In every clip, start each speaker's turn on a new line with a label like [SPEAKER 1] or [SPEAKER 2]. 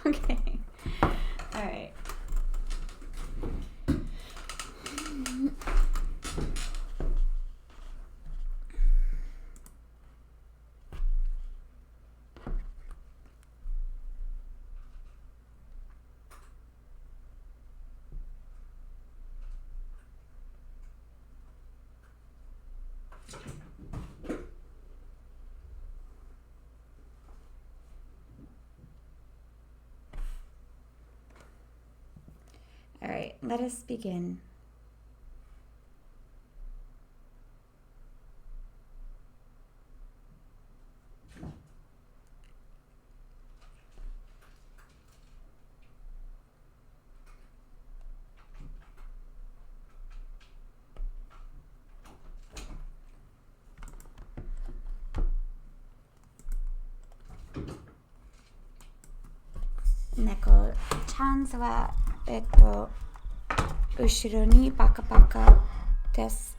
[SPEAKER 1] Okay. All right. All right, let us begin. Neko chance wa ushiro ni baka baka desu.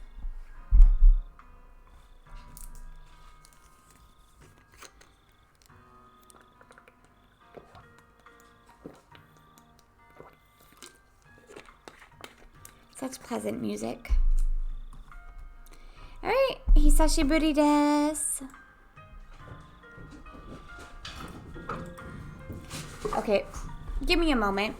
[SPEAKER 1] Such pleasant music. All right, hisashiburi desu. Okay, give me a moment.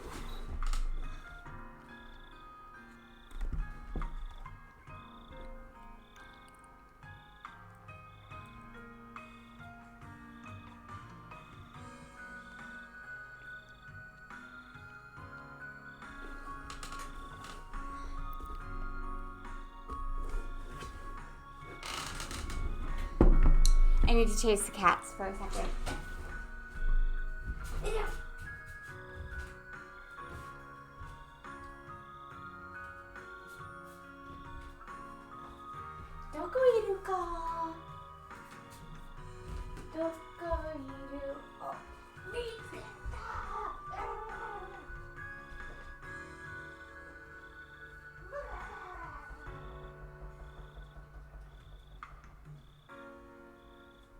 [SPEAKER 1] I need to chase the cats for a second. Doko iru ka? Doko iru? Oh, mitsuketa!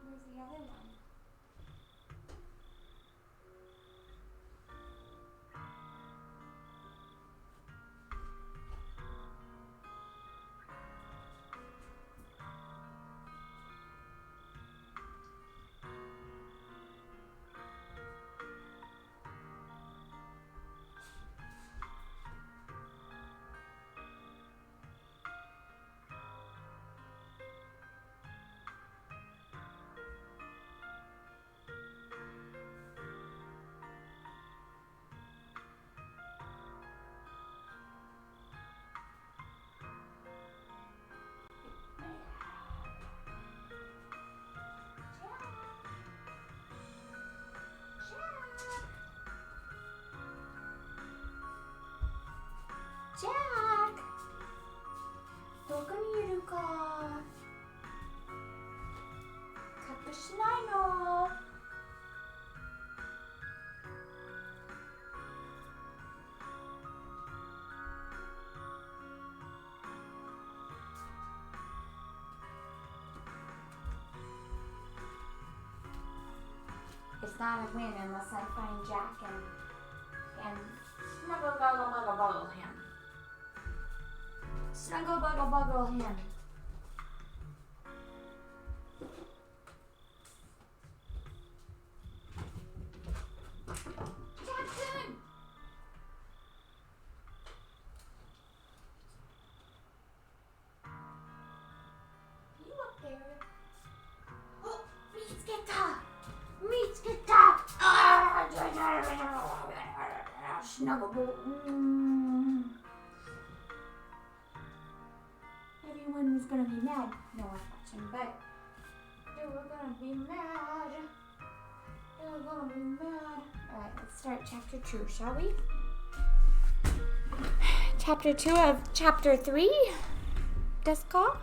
[SPEAKER 1] Where's the other one? Jack! Doko ni iru ka? Kaku shinai no? It's not a win unless I find Jack and snuggle him. Snuggle him. Jackson! You up there? Oh, Mitsuki-ta! Snuggle. Everyone was gonna be mad. No one's watching, but they were gonna be mad. Alright, let's start chapter 2, shall we? Chapter 2 of chapter 3. Desu ka?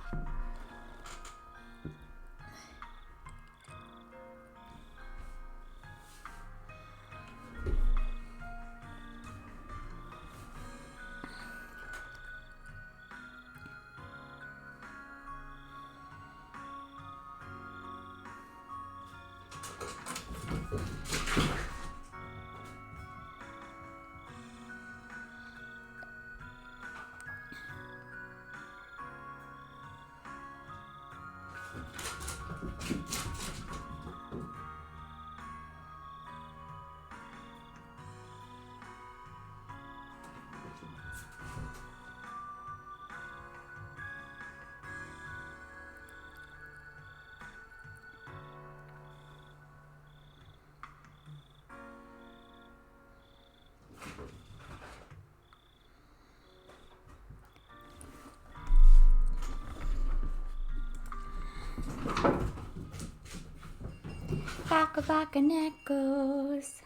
[SPEAKER 1] Baka baka neckos.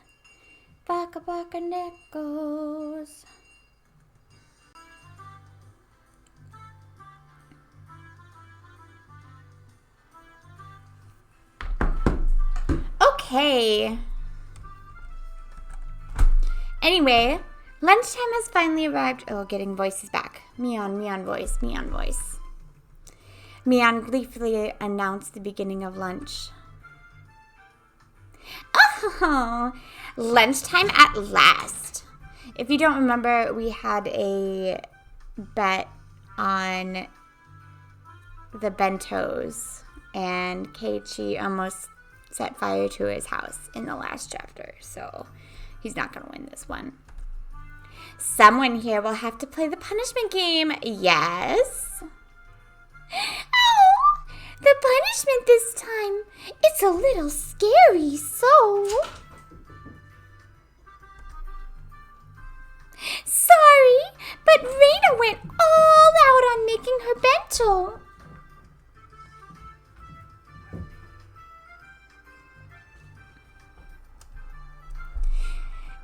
[SPEAKER 1] Baka baka neckos. Okay. Anyway, lunchtime has finally arrived. Oh, getting voices back. Meon voice, Meon voice. Meon gleefully announced the beginning of lunch. Oh, lunchtime at last. If you don't remember, we had a bet on the bentos, and Keiichi almost set fire to his house in the last chapter, so he's not going to win this one. Someone here will have to play the punishment game. Yes? Oh, the punishment this time. It's a little scary, so... Sorry, but Reina went all out on making her bento.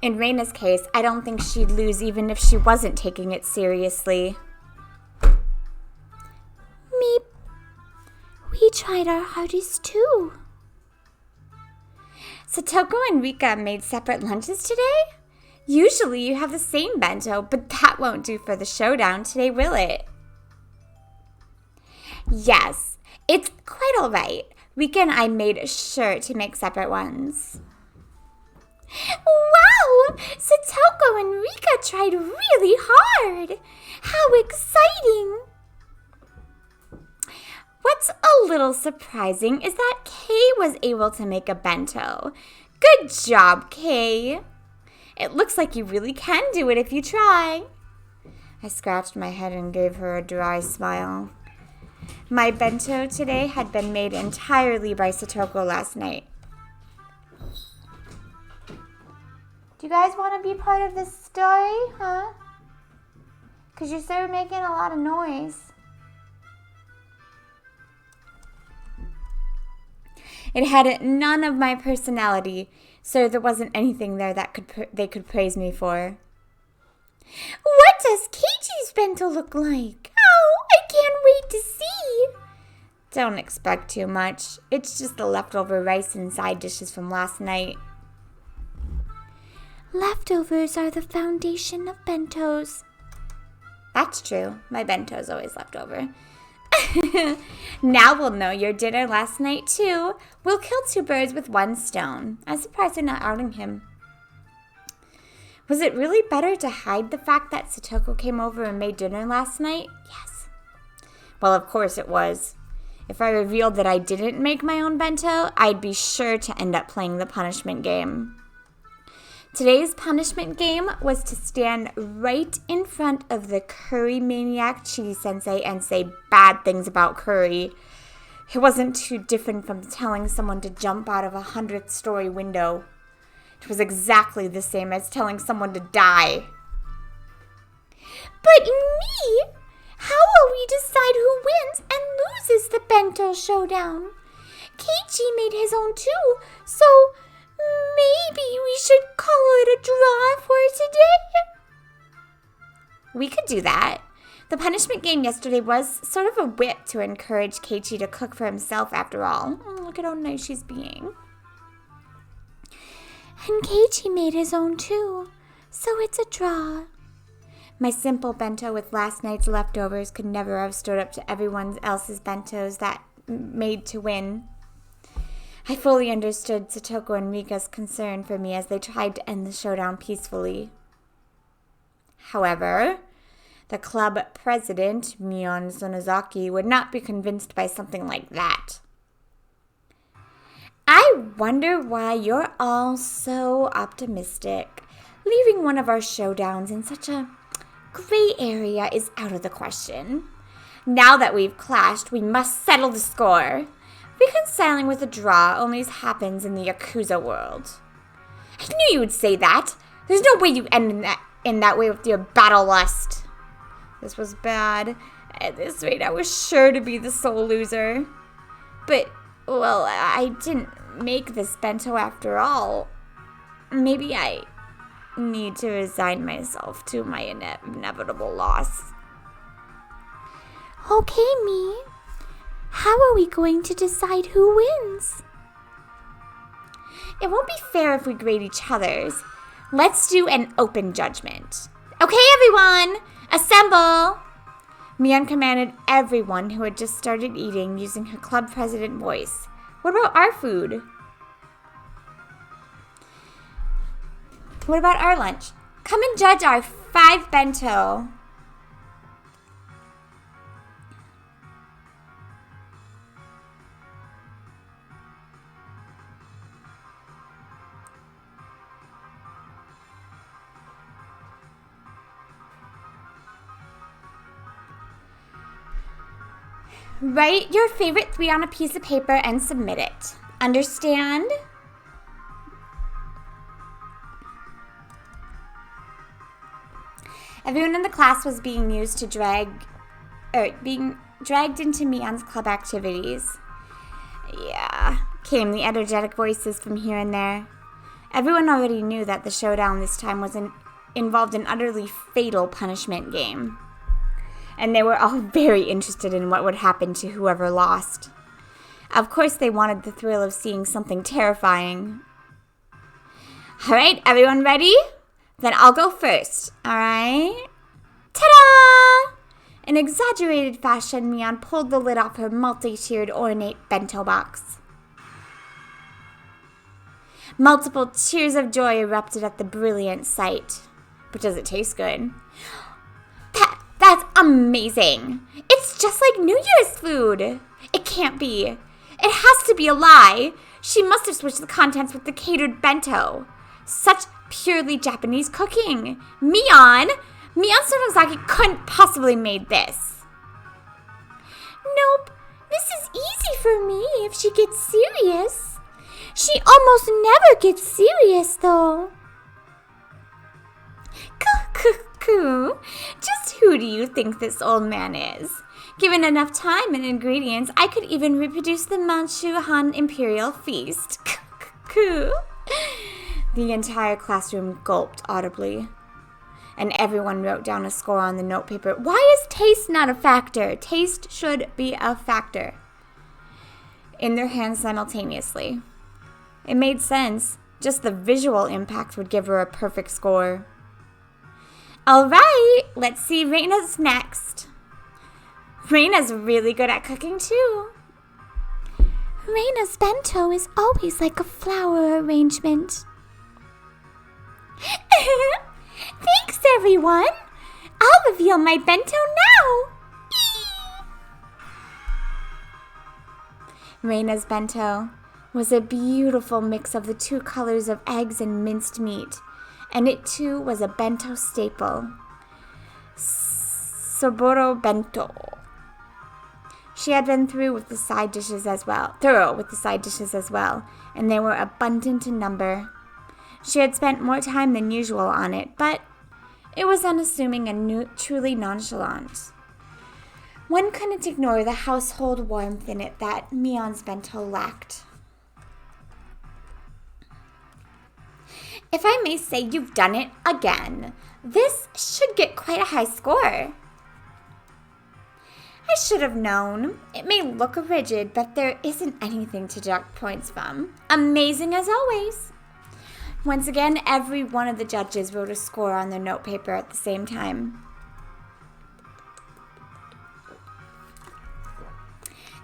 [SPEAKER 1] In Reina's case, I don't think she'd lose even if she wasn't taking it seriously. Meep. We tried our hardest too. Satoko and Rika made separate lunches today? Usually you have the same bento, but that won't do for the showdown today, will it? Yes, it's quite all right. Rika and I made sure to make separate ones. Wow! Satoko and Rika tried really hard! How exciting! What's a little surprising is that Kei was able to make a bento. Good job, Kei! It looks like you really can do it if you try. I scratched my head and gave her a dry smile. My bento today had been made entirely by Satoko last night. Do you guys want to be part of this story, huh? Because you started making a lot of noise. It had none of my personality, so there wasn't anything there that they could praise me for. What does Keiichi's bento look like? Oh, I can't wait to see. Don't expect too much. It's just the leftover rice and side dishes from last night. Leftovers are the foundation of bentos. That's true. My bento's always leftover. Now we'll know your dinner last night, too. We'll kill two birds with one stone. I'm surprised they're not outing him. Was it really better to hide the fact that Satoko came over and made dinner last night? Yes. Well, of course it was. If I revealed that I didn't make my own bento, I'd be sure to end up playing the punishment game. Today's punishment game was to stand right in front of the curry maniac cheese sensei and say bad things about curry. It wasn't too different from telling someone to jump out of a 100-story window. It was exactly the same as telling someone to die. But me? How will we decide who wins and loses the bento showdown? Keiichi made his own too, so... maybe we should call it a draw for today. We could do that. The punishment game yesterday was sort of a whip to encourage Keiichi to cook for himself after all. Look at how nice she's being. And Keiichi made his own too, so it's a draw. My simple bento with last night's leftovers could never have stood up to everyone else's bentos that made to win. I fully understood Satoko and Rika's concern for me as they tried to end the showdown peacefully. However, the club president, Mion Sonozaki, would not be convinced by something like that. I wonder why you're all so optimistic. Leaving one of our showdowns in such a gray area is out of the question. Now that we've clashed, we must settle the score. Reconciling with a draw only happens in the Yakuza world. I knew you would say that. There's no way you end in that way with your battle lust. This was bad. At this rate, I was sure to be the sole loser. But Well, I didn't make this bento after all. Maybe I need to resign myself to my inevitable loss.
[SPEAKER 2] Okay, me. How are we going to decide who wins?
[SPEAKER 1] It won't be fair if we grade each other's. Let's do an open judgment. Okay, everyone, assemble! Mian commanded everyone who had just started eating using her club president voice. What about our food? What about our lunch? Come and judge our 5 bento. Write your favorite 3 on a piece of paper and submit it. Understand? Everyone in the class was being dragged into Mian's club activities. Yeah, came the energetic voices from here and there. Everyone already knew that the showdown this time involved an utterly fatal punishment game. And they were all very interested in what would happen to whoever lost. Of course, they wanted the thrill of seeing something terrifying. All right, everyone ready? Then I'll go first, all right? Ta-da! In exaggerated fashion, Mian pulled the lid off her multi-tiered ornate bento box. Multiple cheers of joy erupted at the brilliant sight. But does it taste good? That's amazing. It's just like New Year's food. It can't be. It has to be a lie. She must have switched the contents with the catered bento. Such purely Japanese cooking. Mian Sonozaki couldn't possibly made this.
[SPEAKER 2] Nope. This is easy for me if she gets serious. She almost never gets serious, though.
[SPEAKER 1] Just who do you think this old man is? Given enough time and ingredients, I could even reproduce the Manchu-Han Imperial Feast. The entire classroom gulped audibly, and everyone wrote down a score on the notepaper. Why is taste not a factor? Taste should be a factor. In their hands simultaneously. It made sense. Just the visual impact would give her a perfect score. All right, let's see Reina's next. Reina's really good at cooking too.
[SPEAKER 2] Reina's bento is always like a flower arrangement. Thanks, everyone. I'll reveal my bento now.
[SPEAKER 1] Reina's bento was a beautiful mix of the 2 colors of eggs and minced meat. And it too was a bento staple. Soboro bento. She had been thorough with the side dishes as well, and they were abundant in number. She had spent more time than usual on it, but it was unassuming and truly nonchalant. One couldn't ignore the household warmth in it that Mian's bento lacked. If I may say, you've done it again. This should get quite a high score. I should have known. It may look rigid, but there isn't anything to deduct points from. Amazing as always. Once again, every one of the judges wrote a score on their notepaper at the same time.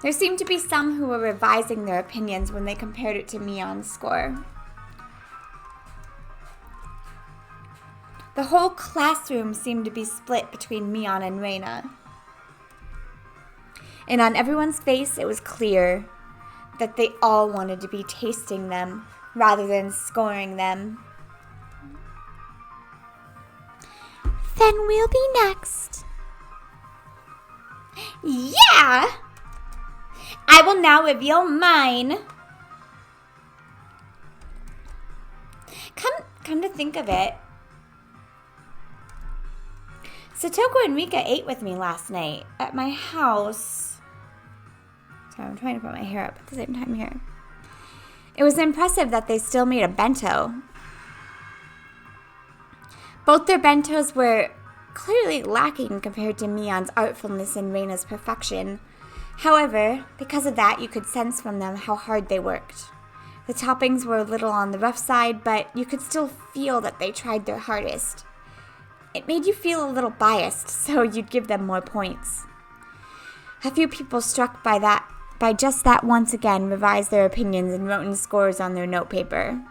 [SPEAKER 1] There seemed to be some who were revising their opinions when they compared it to Mian's score. The whole classroom seemed to be split between Mian and Reina. And on everyone's face, it was clear that they all wanted to be tasting them rather than scoring them.
[SPEAKER 2] Then we'll be next.
[SPEAKER 1] Yeah! I will now reveal mine. Come to think of it, Satoko and Rika ate with me last night at my house. Sorry, I'm trying to put my hair up at the same time here. It was impressive that they still made a bento. Both their bentos were clearly lacking compared to Mion's artfulness and Reina's perfection. However, because of that, you could sense from them how hard they worked. The toppings were a little on the rough side, but you could still feel that they tried their hardest. It made you feel a little biased, so you'd give them more points. A few people struck by just that once again revised their opinions and wrote in scores on their notepaper.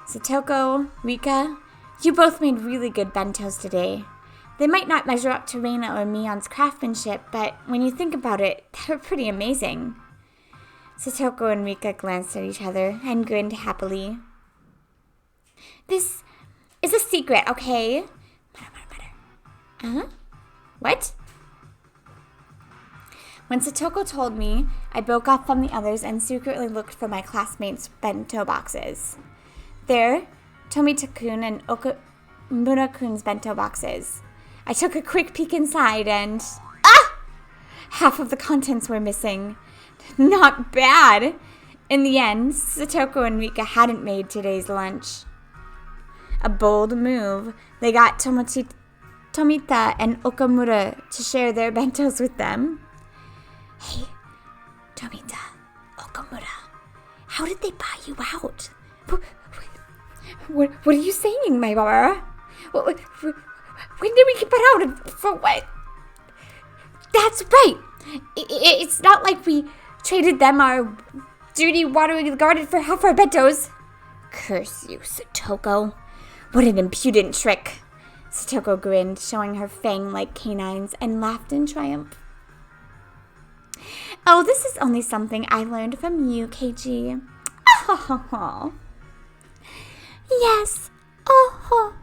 [SPEAKER 1] Satoko, Rika, you both made really good bentos today. They might not measure up to Reina or Mion's craftsmanship, but when you think about it, they were pretty amazing. Satoko and Rika glanced at each other and grinned happily. This is a secret, okay? What? When Satoko told me, I broke off from the others and secretly looked for my classmates' bento boxes. There, Tomita-kun and Okamura-kun's bento boxes. I took a quick peek inside and... half of the contents were missing. Not bad. In the end, Satoko and Rika hadn't made today's lunch. A bold move. They got Tomita and Okamura to share their bentos with them. Hey, Tomita, Okamura, how did they buy you out? What are you saying, my Barbara? When did we get put out and for what? That's right. It's not like we traded them our dirty watering the garden for half our bentos. Curse you, Satoko. What an impudent trick. Satoko grinned, showing her fang-like canines, and laughed in triumph. Oh, this is only something I learned from you, Keiji. Oh, yes. Oh.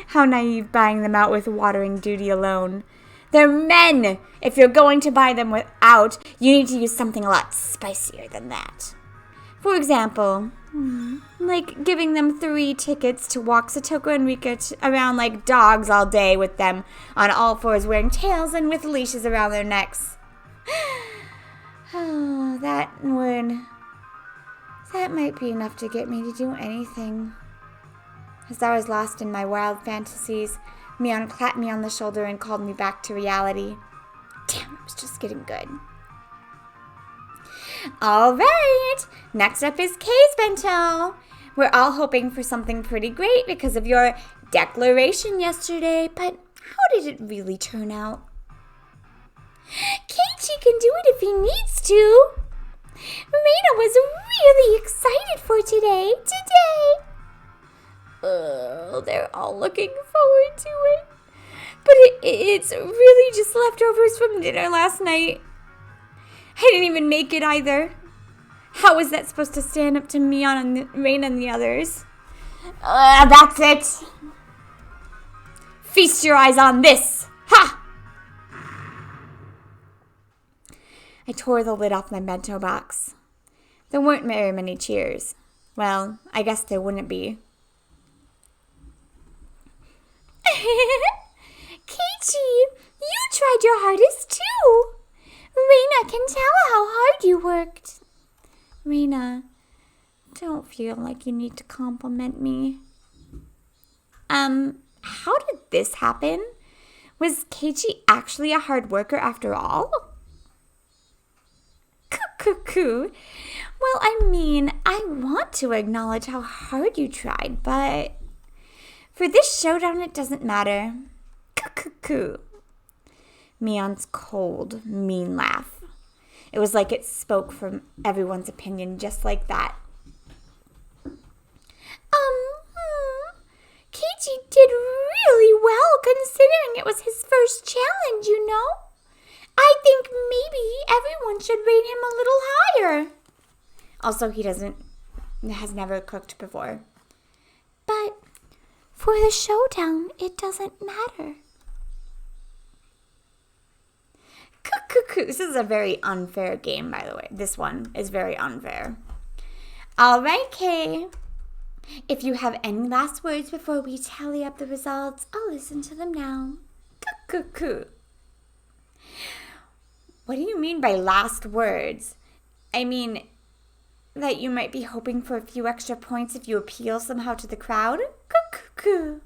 [SPEAKER 1] How naive buying them out with watering duty alone. They're men! If you're going to buy them out, you need to use something a lot spicier than that. For example, like giving them 3 tickets to walk Satoko and Rika around like dogs all day with them on all fours wearing tails and with leashes around their necks. Oh, that might be enough to get me to do anything. As I was lost in my wild fantasies, Mion clapped me on the shoulder and called me back to reality. Damn, it was just getting good. All right, next up is Kei's bento. We're all hoping for something pretty great because of your declaration yesterday, but how did it really turn out?
[SPEAKER 2] Keiichi can do it if he needs to. Reina was really excited for today.
[SPEAKER 1] They're all looking forward to it. But it's really just leftovers from dinner last night. I didn't even make it either. How was that supposed to stand up to Mion and Reina and the others? That's it. Feast your eyes on this. Ha! I tore the lid off my bento box. There weren't very many cheers. Well, I guess there wouldn't be.
[SPEAKER 2] Keiichi, you tried your hardest too. Reina can tell how hard you worked.
[SPEAKER 1] Reina, don't feel like you need to compliment me. How did this happen? Was Keiichi actually a hard worker after all? Cuckoo. Well, I mean, I want to acknowledge how hard you tried, but for this showdown, it doesn't matter. Cuckoo. Mion's cold, mean laugh. It was like it spoke from everyone's opinion, just like that.
[SPEAKER 2] Keiichi did really well considering it was his first challenge, you know? I think maybe everyone should rate him a little higher.
[SPEAKER 1] Also, he has never cooked before.
[SPEAKER 2] But for the showdown, it doesn't matter.
[SPEAKER 1] Cuckoo. This is a very unfair game, by the way. This one is very unfair. All right, Kei. If you have any last words before we tally up the results, I'll listen to them now. Cuckoo. What do you mean by last words? I mean, that you might be hoping for a few extra points if you appeal somehow to the crowd? Cuckoo.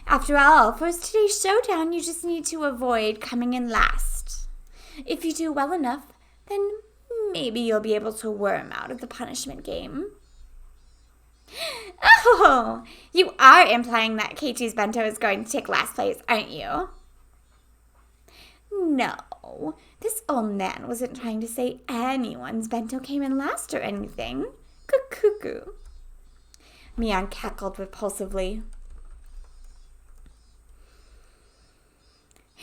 [SPEAKER 1] After all, for today's showdown, you just need to avoid coming in last. If you do well enough, then maybe you'll be able to worm out of the punishment game. Oh, you are implying that Keiichi's bento is going to take last place, aren't you? No, this old man wasn't trying to say anyone's bento came in last or anything. Cuckoo. Mian cackled repulsively.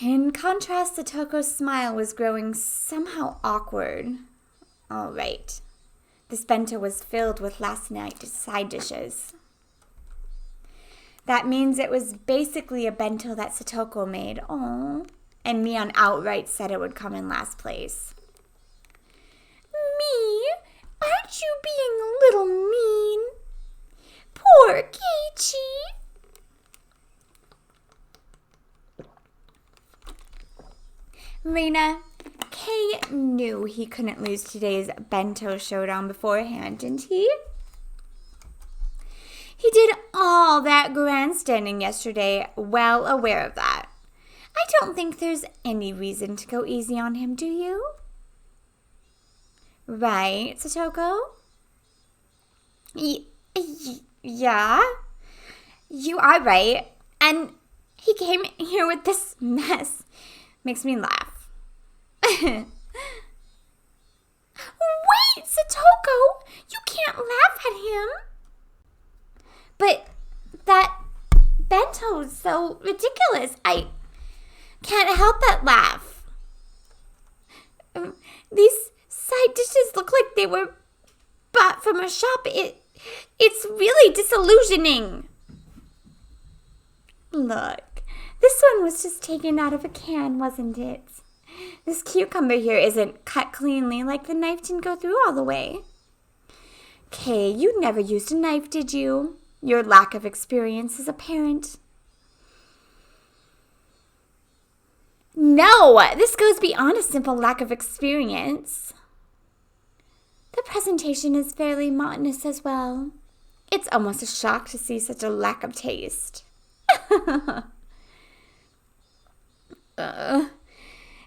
[SPEAKER 1] In contrast, Satoko's smile was growing somehow awkward. All right. This bento was filled with last night's side dishes. That means it was basically a bento that Satoko made. Oh, and Mian outright said it would come in last place.
[SPEAKER 2] Me? Aren't you being a little mean? Poor Keiichi.
[SPEAKER 1] Reina, Kei knew he couldn't lose today's bento showdown beforehand, didn't he? He did all that grandstanding yesterday, well aware of that. I don't think there's any reason to go easy on him, do you? Right, Satoko? Yeah, you are right. And he came here with this mess. Makes me laugh.
[SPEAKER 2] Wait, Satoko! You can't laugh at him.
[SPEAKER 1] But that bento's so ridiculous. I can't help but laugh. These side dishes look like they were bought from a shop. It's really disillusioning. Look, this one was just taken out of a can, wasn't it? This cucumber here isn't cut cleanly, like the knife didn't go through all the way. Kei, you never used a knife, did you? Your lack of experience is apparent. No, this goes beyond a simple lack of experience. The presentation is fairly monotonous as well. It's almost a shock to see such a lack of taste.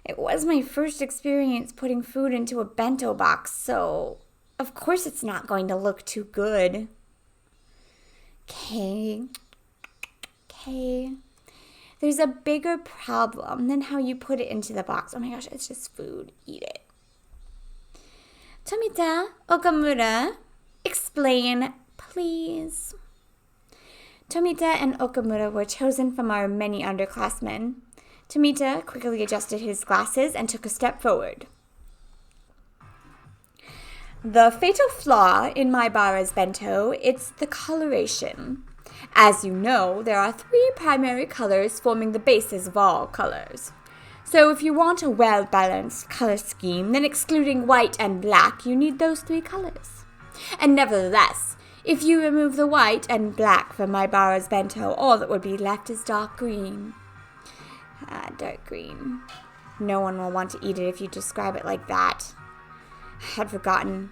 [SPEAKER 1] It was my first experience putting food into a bento box, so of course it's not going to look too good. Kei, there's a bigger problem than how you put it into the box. Oh my gosh, it's just food. Eat it. Tomita, Okamura, explain, please. Tomita and Okamura were chosen from our many underclassmen. Tomita quickly adjusted his glasses and took a step forward. The fatal flaw in my Bara's bento, it's the coloration. As you know, there are 3 primary colors forming the basis of all colors. So if you want a well-balanced color scheme, then excluding white and black, you need those 3 colors. And nevertheless, if you remove the white and black from my Bara's bento, all that would be left is dark green. Dark green. No one will want to eat it if you describe it like that. I had forgotten.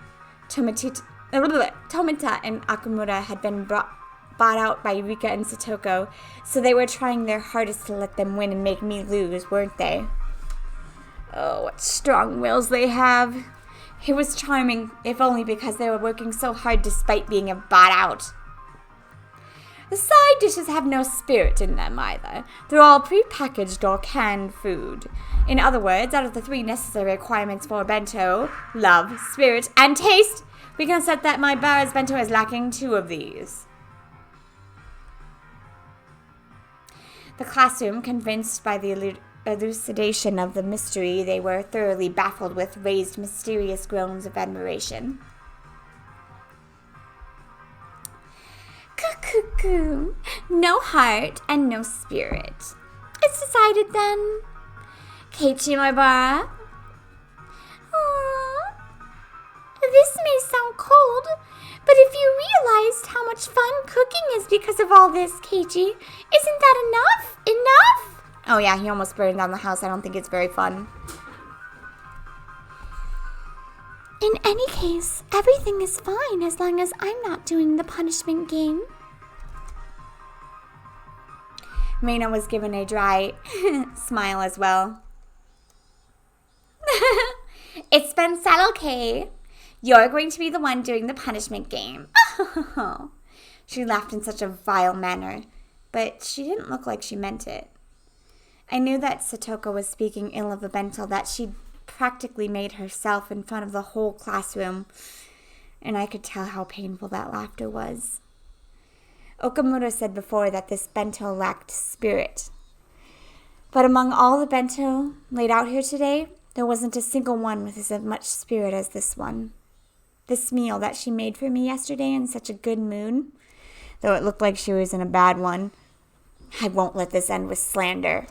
[SPEAKER 1] Tomita and Okamura had been bought out by Rika and Satoko, so they were trying their hardest to let them win and make me lose, weren't they? Oh, what strong wills they have. It was charming, if only because they were working so hard despite being bought out. The side dishes have no spirit in them either. They're all pre-packaged or canned food. In other words, out of the 3 necessary requirements for a bento, love, spirit, and taste, we can assert that my Bara's bento is lacking 2 of these. The classroom, convinced by the elucidation of the mystery, they were thoroughly baffled with raised mysterious groans of admiration. Cuckoo. No heart and no spirit. It's decided then. Keiichi, my Bara. This may sound cold, but if you realized how much fun cooking is because of all this, Keiichi, isn't that enough? Enough? Oh yeah, he almost burned down the house. I don't think it's very fun.
[SPEAKER 2] In any case, everything is fine as long as I'm not doing the punishment game.
[SPEAKER 1] Reina was given a dry smile as well. It's been settled, Kay. You're going to be the one doing the punishment game. She laughed in such a vile manner, but she didn't look like she meant it. I knew that Satoko was speaking ill of a bento that she'd practically made herself in front of the whole classroom, and I could tell how painful that laughter was. Okamura said before that this bento lacked spirit. But among all the bento laid out here today, there wasn't a single one with as much spirit as this one. This meal that she made for me yesterday in such a good mood, though it looked like she was in a bad one. I won't let this end with slander.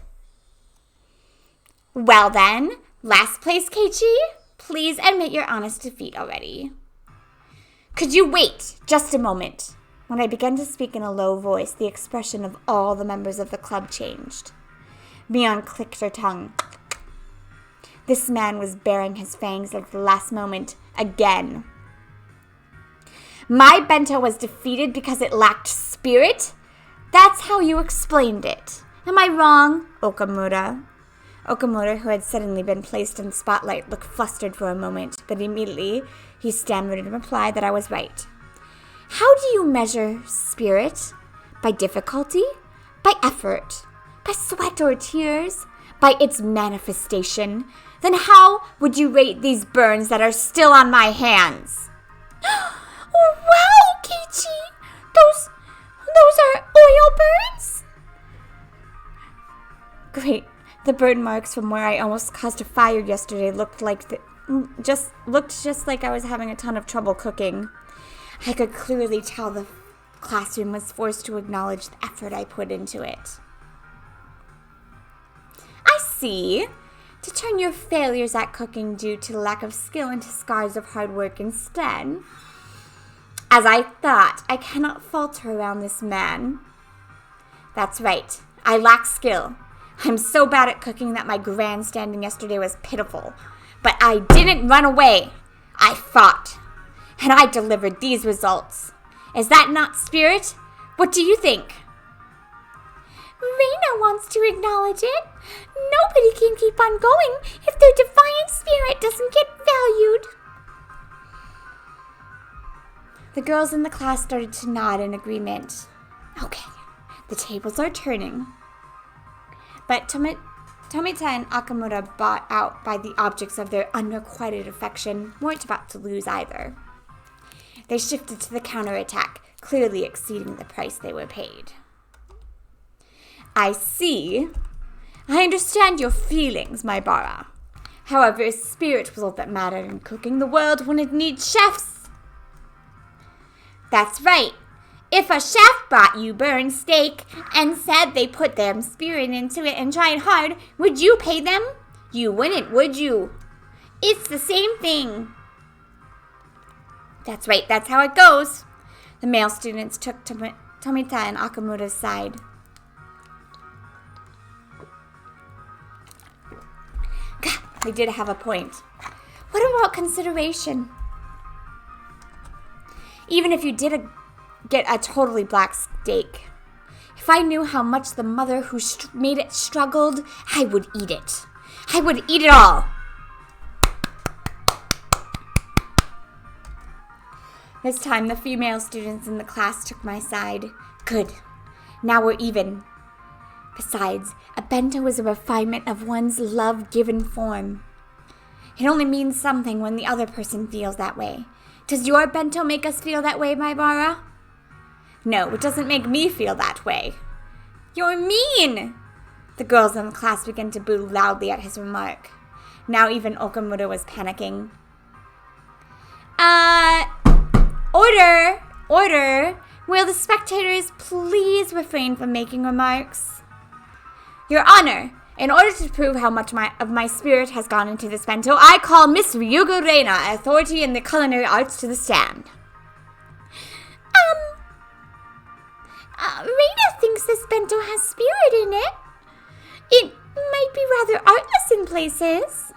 [SPEAKER 1] Well then, last place, Keiichi. Please admit your honest defeat already. Could you wait just a moment? When I began to speak in a low voice, the expression of all the members of the club changed. Mion clicked her tongue. This man was baring his fangs at the last moment again. My bento was defeated because it lacked spirit? That's how you explained it. Am I wrong, Okamura? Okamura, who had suddenly been placed in the spotlight, looked flustered for a moment, but immediately he stammered in reply that I was right. How do you measure spirit? By difficulty? By effort? By sweat or tears? By its manifestation? Then how would you rate these burns that are still on my hands?
[SPEAKER 2] Oh, wow, Keiichi! Those are oil burns?
[SPEAKER 1] Great. The burn marks from where I almost caused a fire yesterday looked just like I was having a ton of trouble cooking. I could clearly tell the classroom was forced to acknowledge the effort I put into it. I see. To turn your failures at cooking due to lack of skill into scars of hard work instead. As I thought, I cannot falter around this man. That's right. I lack skill. I'm so bad at cooking that my grandstanding yesterday was pitiful. But I didn't run away. I fought. And I delivered these results. Is that not spirit? What do you think?
[SPEAKER 2] Reina wants to acknowledge it. Nobody can keep on going if their defiant spirit doesn't get valued.
[SPEAKER 1] The girls in the class started to nod in agreement. Okay, the tables are turning. But Tomita and Akamura, bought out by the objects of their unrequited affection, weren't about to lose either. They shifted to the counterattack, clearly exceeding the price they were paid. I see. I understand your feelings, my Bara. However, if spirit was all that mattered in cooking, the world wouldn't need chefs. That's right. If a chef brought you burned steak and said they put their spirit into it and tried hard, would you pay them? You wouldn't, would you? It's the same thing. That's right, that's how it goes. The male students took Tomita and Akamura's side. God, they did have a point. What about consideration? Even if you did get a totally black steak, if I knew how much the mother who made it struggled, I would eat it. I would eat it all. This time, the female students in the class took my side. Good. Now we're even. Besides, a bento is a refinement of one's love-given form. It only means something when the other person feels that way. Does your bento make us feel that way, my Bara? No, it doesn't make me feel that way. You're mean! The girls in the class began to boo loudly at his remark. Now even Okamura was panicking. Order! Will the spectators please refrain from making remarks? Your Honor, in order to prove how much of my spirit has gone into this bento, I call Miss Ryuga Reina, authority in the culinary arts, to the stand.
[SPEAKER 2] Reina thinks this bento has spirit in it. It might be rather artless in places.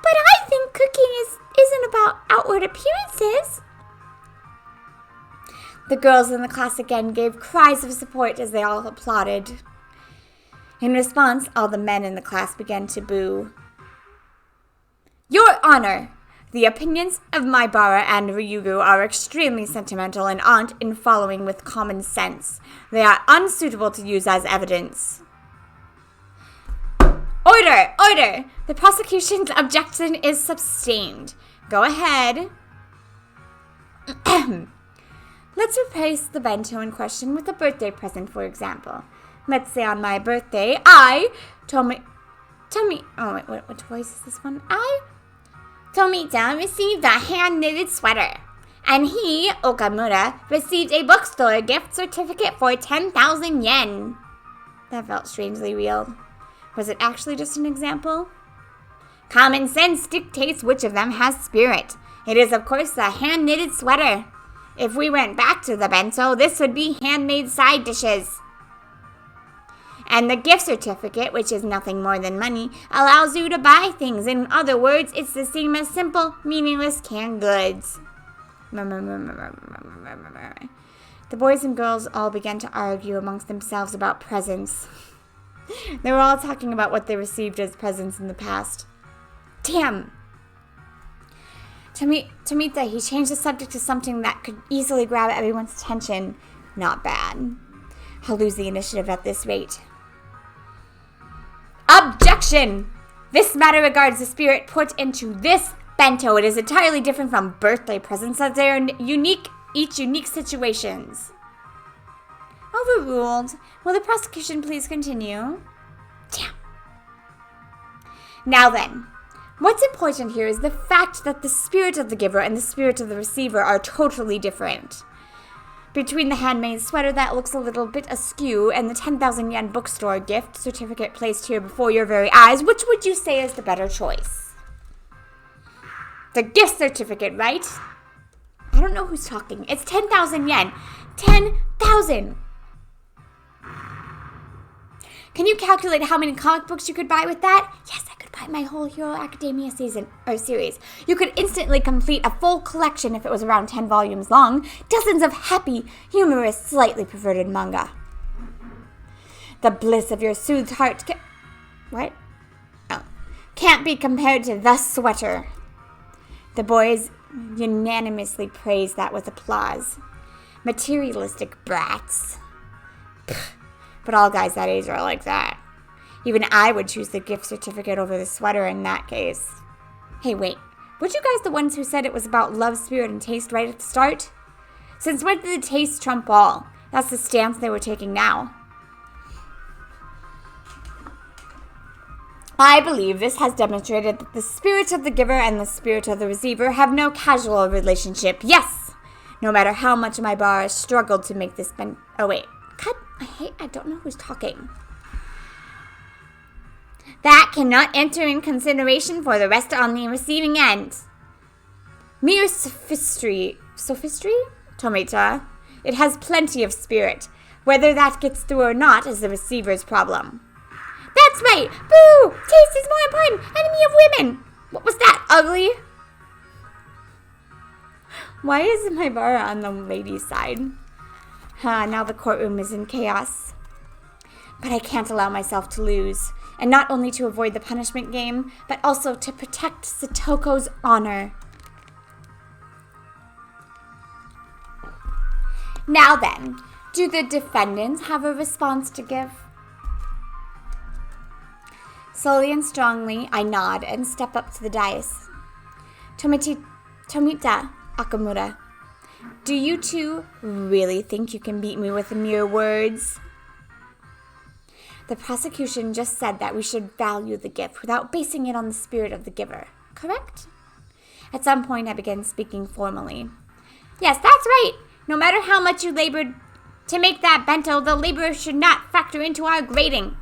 [SPEAKER 2] But I think cooking isn't about outward appearances.
[SPEAKER 1] The girls in the class again gave cries of support as they all applauded. In response, all the men in the class began to boo. Your Honor! The opinions of Maibara and Ryugu are extremely sentimental and aren't in following with common sense. They are unsuitable to use as evidence. Order! Order! The prosecution's objection is sustained. Go ahead. Let's replace the bento in question with a birthday present, for example. Let's say on my birthday, what voice is this one?
[SPEAKER 2] Tomita received a hand-knitted sweater, and he, Okamura, received a bookstore gift certificate for 10,000 yen.
[SPEAKER 1] That felt strangely real. Was it actually just an example?
[SPEAKER 2] Common sense dictates which of them has spirit. It is, of course, the hand-knitted sweater. If we went back to the bento, this would be handmade side dishes. And the gift certificate, which is nothing more than money, allows you to buy things. In other words, it's the same as simple, meaningless canned goods.
[SPEAKER 1] The boys and girls all began to argue amongst themselves about presents. They were all talking about what they received as presents in the past. Damn! Tomita, he changed the subject to something that could easily grab everyone's attention. Not bad. I'll lose the initiative at this rate. Objection! This matter regards the spirit put into this bento. It is entirely different from birthday presents as they are unique situations. Overruled. Will the prosecution please continue? Damn. Now then, what's important here is the fact that the spirit of the giver and the spirit of the receiver are totally different. Between the handmade sweater that looks a little bit askew and the 10,000 yen bookstore gift certificate placed here before your very eyes, which would you say is the better choice? The gift certificate, right? I don't know who's talking. It's 10,000 yen. 10,000! Can you calculate how many comic books you could buy with that? Yes, I could buy my whole Hero Academia series. You could instantly complete a full collection if it was around 10 volumes long. Dozens of happy, humorous, slightly perverted manga. The bliss of your soothed heart can't be compared to the sweater. The boys unanimously praised that with applause. Materialistic brats. But all guys that age are like that. Even I would choose the gift certificate over the sweater in that case. Hey, wait. Weren't you guys the ones who said it was about love, spirit, and taste right at the start? Since when did the taste trump all? That's the stance they were taking now. I believe this has demonstrated that the spirit of the giver and the spirit of the receiver have no casual relationship. Yes! No matter how much my bar has struggled to make this Oh, wait. Cut. I don't know who's talking.
[SPEAKER 2] That cannot enter in consideration for the rest on the receiving end.
[SPEAKER 1] Mere sophistry, Tomita. It has plenty of spirit. Whether that gets through or not is the receiver's problem.
[SPEAKER 2] That's right! Boo! Taste is more important! Enemy of women! What was that, ugly?
[SPEAKER 1] Why is my bar on the lady's side? Now the courtroom is in chaos. But I can't allow myself to lose. And not only to avoid the punishment game, but also to protect Satoko's honor. Now then, do the defendants have a response to give? Slowly and strongly, I nod and step up to the dais. Tomita Akamura, do you two really think you can beat me with mere words? The prosecution just said that we should value the gift without basing it on the spirit of the giver, correct? At some point, I began speaking formally.
[SPEAKER 2] Yes, that's right. No matter how much you labored to make that bento, the labor should not factor into our grading.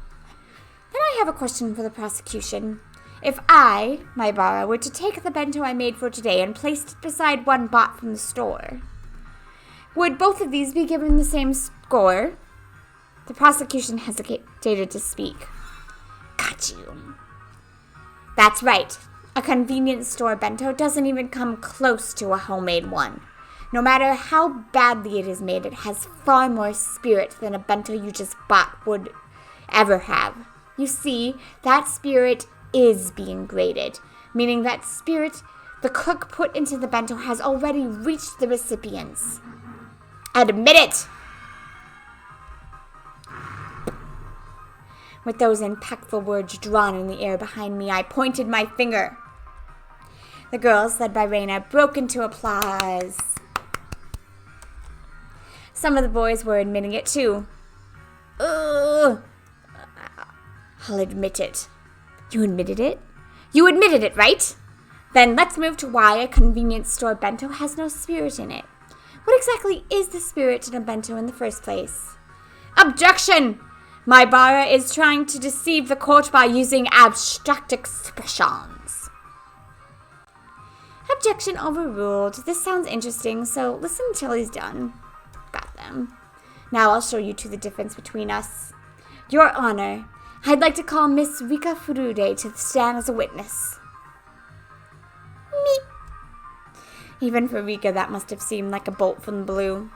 [SPEAKER 1] Then I have a question for the prosecution. If I, Maibara, were to take the bento I made for today and place it beside one bought from the store, would both of these be given the same score? The prosecution hesitated to speak. Got you. That's right. A convenience store bento doesn't even come close to a homemade one. No matter how badly it is made, it has far more spirit than a bento you just bought would ever have. You see, that spirit is being graded, meaning that spirit the cook put into the bento has already reached the recipients. Admit it! With those impactful words drawn in the air behind me, I pointed my finger. The girls, led by Reina, broke into applause. Some of the boys were admitting it too. Ugh. I'll admit it. You admitted it? You admitted it, right? Then let's move to why a convenience store bento has no spirit in it. What exactly is the spirit in a bento in the first place? Objection! My bara is trying to deceive the court by using abstract expressions. Objection overruled. This sounds interesting, so listen until he's done. Got them. Now I'll show you two the difference between us. Your Honor, I'd like to call Miss Rika Furude to stand as a witness. Meep. Even for Rika, that must have seemed like a bolt from the blue.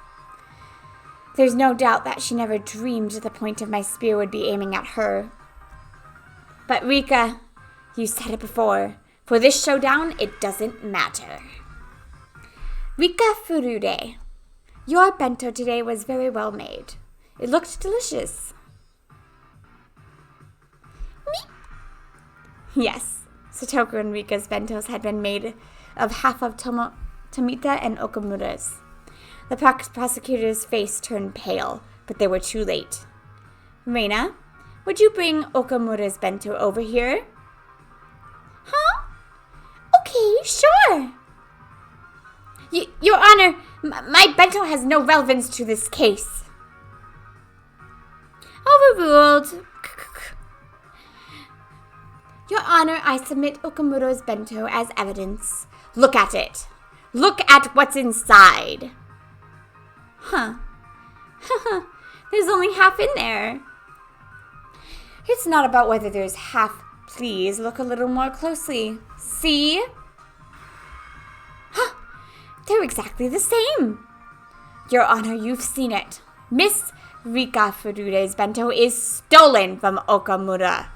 [SPEAKER 1] There's no doubt that she never dreamed the point of my spear would be aiming at her. But Rika, you said it before. For this showdown, it doesn't matter. Rika Furude, your bento today was very well made. It looked delicious. Me? Yes, Satoko and Rika's bentos had been made of half of Tomita and Okamura's. The prosecutor's face turned pale, but they were too late. Reina, would you bring Okamura's bento over here? Huh? Okay, sure. Your Honor, my bento has no relevance to this case. Overruled. Your Honor, I submit Okamura's bento as evidence. Look at it. Look at what's inside. Huh. There's only half in there. It's not about whether there's half. Please look a little more closely. See? Huh. They're exactly the same. Your Honor, you've seen it. Miss Rika Furude's bento is stolen from Okamura.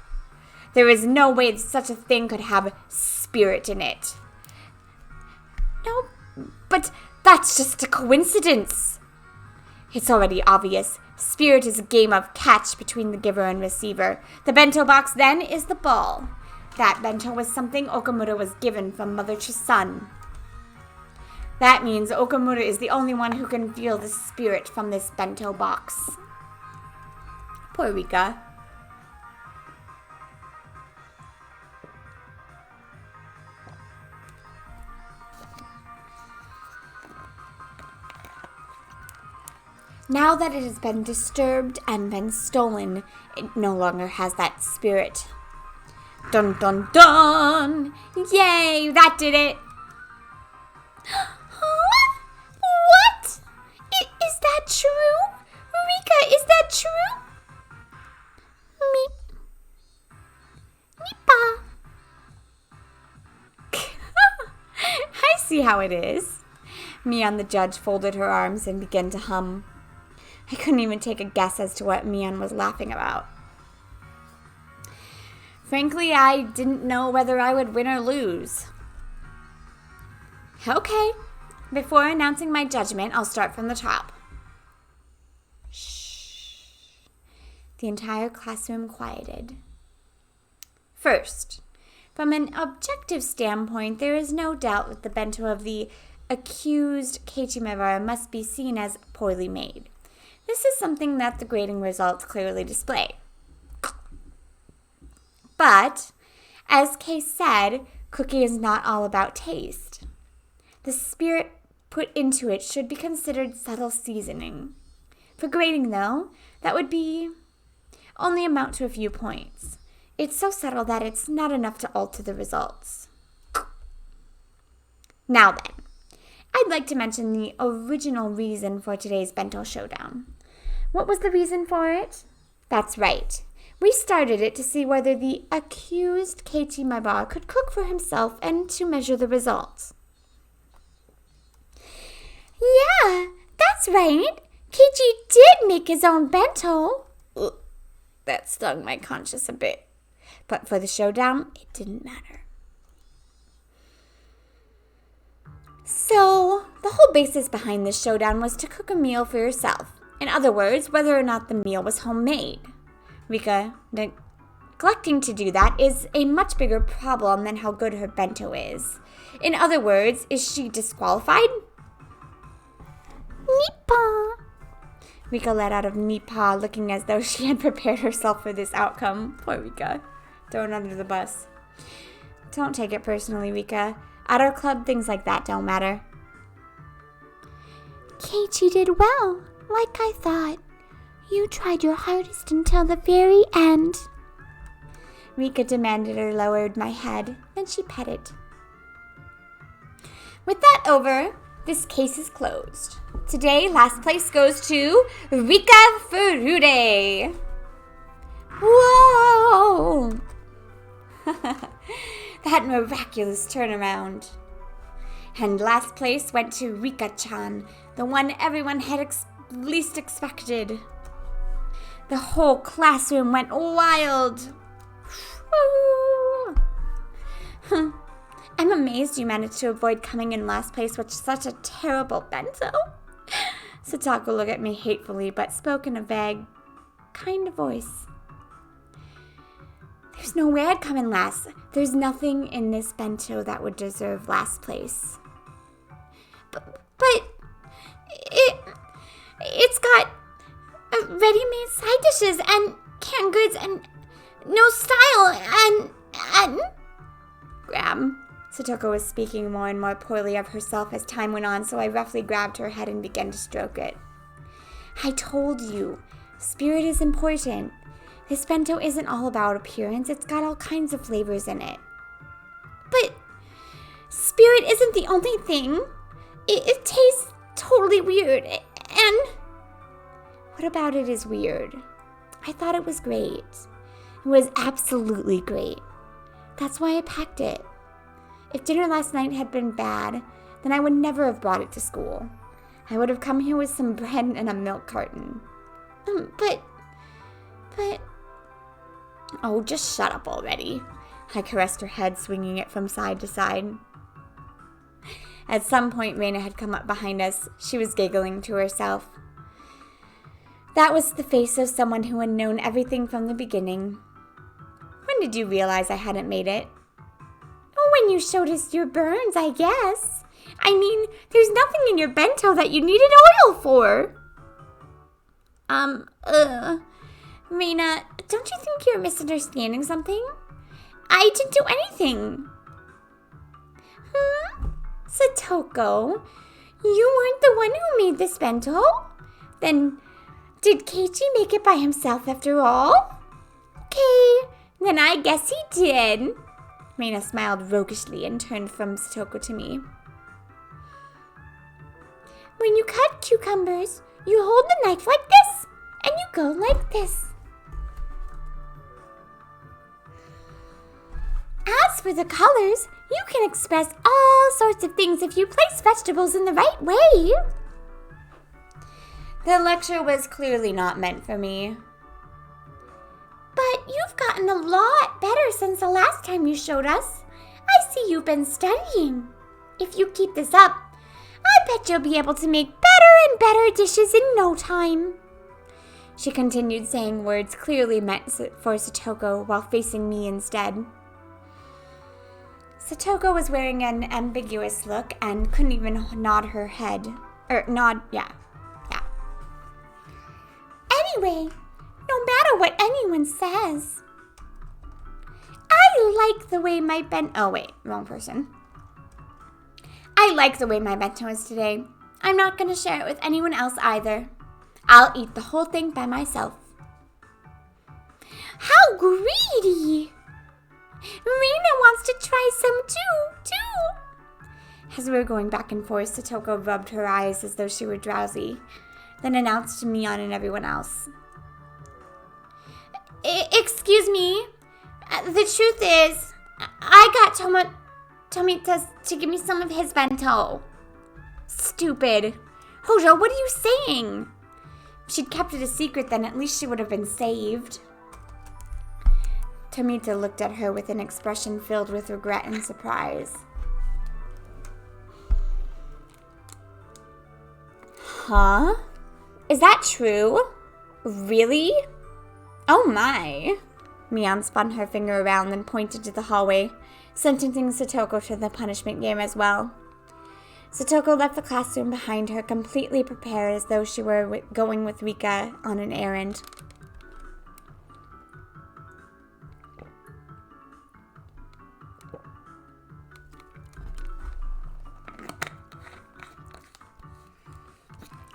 [SPEAKER 1] There is no way such a thing could have spirit in it. No, but that's just a coincidence. It's already obvious. Spirit is a game of catch between the giver and receiver. The bento box, then, is the ball. That bento was something Okamura was given from mother to son. That means Okamura is the only one who can feel the spirit from this bento box. Poor Rika. Now that it has been disturbed and been stolen, it no longer has that spirit. Dun dun dun! Yay, that did it! Huh? What? Is that true? Rika, is that true? Meep. Meepa. I see how it is. Mian the judge folded her arms and began to hum. I couldn't even take a guess as to what Mian was laughing about. Frankly, I didn't know whether I would win or lose. Okay, before announcing my judgment, I'll start from the top. Shh. The entire classroom quieted. First, from an objective standpoint, there is no doubt that the bento of the accused Keiichimura must be seen as poorly made. This is something that the grading results clearly display. But, as Kei said, cooking is not all about taste. The spirit put into it should be considered subtle seasoning. For grading, though, that would be only amount to a few points. It's so subtle that it's not enough to alter the results. Now then, I'd like to mention the original reason for today's bento showdown. What was the reason for it? That's right. We started it to see whether the accused Keiichi Maeba could cook for himself and to measure the results.
[SPEAKER 2] Yeah, that's right. Keiichi did make his own bento.
[SPEAKER 1] Ugh, that stung my conscience a bit. But for the showdown, it didn't matter. So, the whole basis behind this showdown was to cook a meal for yourself. In other words, whether or not the meal was homemade. Rika, neglecting to do that is a much bigger problem than how good her bento is. In other words, is she disqualified?
[SPEAKER 2] Nipa.
[SPEAKER 1] Rika let out of Nipa, looking as though she had prepared herself for this outcome. Poor Rika. Thrown under the bus. Don't take it personally, Rika. At our club, things like that don't matter.
[SPEAKER 2] Keiichi did well, like I thought. You tried your hardest until the very end.
[SPEAKER 1] Rika demanded or lowered my head, then she petted. With that over, this case is closed. Today, last place goes to Rika Furude. Whoa! That miraculous turnaround. And last place went to Rika-chan, the one everyone had least expected. The whole classroom went wild. I'm amazed you managed to avoid coming in last place with such a terrible bento. Satoko looked at me hatefully, but spoke in a vague kind of voice. There's no way I'd come in last. There's nothing in this bento that would deserve last place. But it's got ready-made side dishes and canned goods and no style and Graham. Satoko was speaking more and more poorly of herself as time went on, so I roughly grabbed her head and began to stroke it. I told you, spirit is important. This bento isn't all about appearance. It's got all kinds of flavors in it. But spirit isn't the only thing. It tastes totally weird. And what about it is weird? I thought it was great. It was absolutely great. That's why I packed it. If dinner last night had been bad, then I would never have brought it to school. I would have come here with some bread and a milk carton. But... Oh, just shut up already. I caressed her head, swinging it from side to side. At some point, Reina had come up behind us. She was giggling to herself. That was the face of someone who had known everything from the beginning. When did you realize I hadn't made it?
[SPEAKER 2] Oh, when you showed us your burns, I guess. I mean, there's nothing in your bento that you needed oil for.
[SPEAKER 1] Reina, don't you think you're misunderstanding something? I didn't do anything. Satoko, you weren't the one who made this bento? Then, did Keiichi make it by himself after all? Okay, then I guess he did. Reina smiled roguishly and turned from Satoko to me.
[SPEAKER 2] When you cut cucumbers, you hold the knife like this, and you go like this. As for the colors, you can express all sorts of things if you place vegetables in the right way.
[SPEAKER 1] The lecture was clearly not meant for me.
[SPEAKER 2] But you've gotten a lot better since the last time you showed us. I see you've been studying. If you keep this up, I bet you'll be able to make better and better dishes in no time.
[SPEAKER 1] She continued saying words clearly meant for Satoko while facing me instead. Satoko was wearing an ambiguous look and couldn't even nod her head. Yeah.
[SPEAKER 2] Anyway, no matter what anyone says, I like the way my
[SPEAKER 1] Oh wait, wrong person. I like the way my bento is today. I'm not going to share it with anyone else either. I'll eat the whole thing by myself.
[SPEAKER 2] How greedy! Reina wants to try some too.
[SPEAKER 1] As we were going back and forth, Satoko rubbed her eyes as though she were drowsy, then announced to Mion and everyone else. Excuse me. The truth is, I got Tomita to give me some of his bento. Stupid. Hojo, what are you saying? If she'd kept it a secret, then at least she would have been saved. Tomita looked at her with an expression filled with regret and surprise. Huh? Is that true? Really? Oh my. Mion spun her finger around and pointed to the hallway, sentencing Satoko to the punishment game as well. Satoko left the classroom behind her, completely prepared as though she were going with Rika on an errand.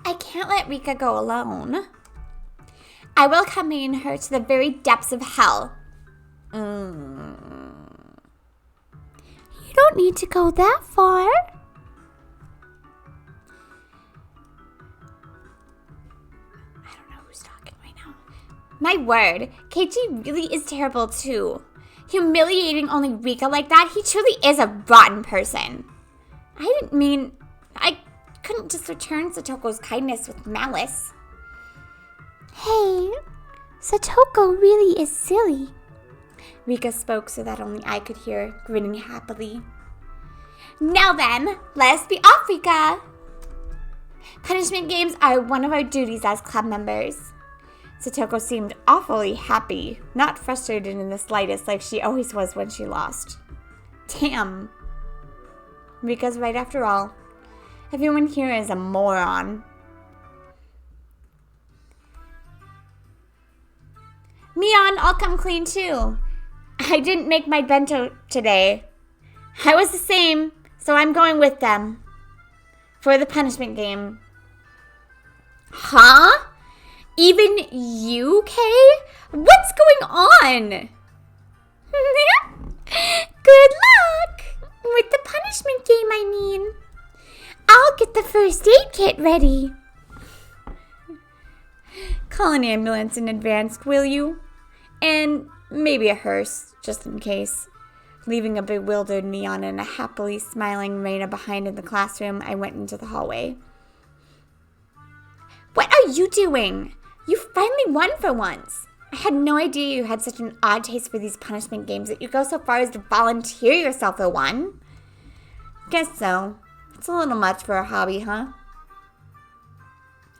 [SPEAKER 1] I can't let Rika go alone. I will accompany her to the very depths of hell. You don't need to go that far. I don't know who's talking right now. My word, Keiichi really is terrible too. Humiliating only Rika like that, he truly is a rotten person. I couldn't just return Satoko's kindness with malice. Hey, Satoko really is silly. Rika spoke so that only I could hear, grinning happily. Now then, let us be off, Rika. Punishment games are one of our duties as club members. Satoko seemed awfully happy, not frustrated in the slightest like she always was when she lost. Damn. Rika's right after all. Everyone here is a moron. Mion, I'll come clean too. I didn't make my bento today. I was the same, so I'm going with them. For the punishment game. Huh? Even you, Kay? What's going on? Good luck! With the punishment game, I mean. I'll get the first aid kit ready. Call an ambulance in advance, will you? And maybe a hearse, just in case. Leaving a bewildered Mion and a happily smiling Reina behind in the classroom, I went into the hallway. What are you doing? You finally won for once. I had no idea you had such an odd taste for these punishment games that you go so far as to volunteer yourself for one. Guess so. It's a little much for a hobby, huh?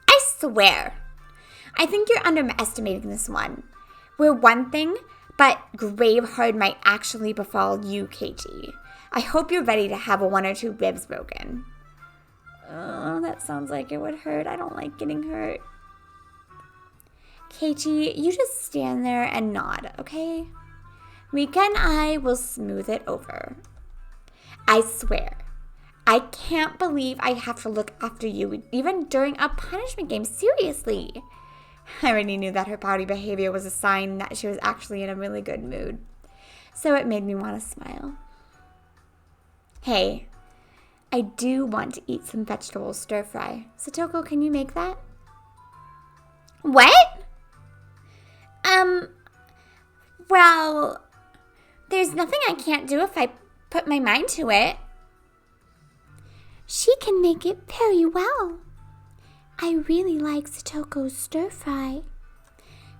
[SPEAKER 1] I swear. I think you're underestimating this one. We're one thing, but grave hard might actually befall you, Keiichi. I hope you're ready to have one or two ribs broken. Oh, that sounds like it would hurt. I don't like getting hurt. Keiichi, you just stand there and nod, okay? Rika and I will smooth it over. I swear. I can't believe I have to look after you even during a punishment game. Seriously. I already knew that her pouty behavior was a sign that she was actually in a really good mood. So it made me want to smile. Hey, I do want to eat some vegetable stir fry. Satoko, can you make that? What? Well, there's nothing I can't do if I put my mind to it. She can make it very well. I really like Satoko's stir fry.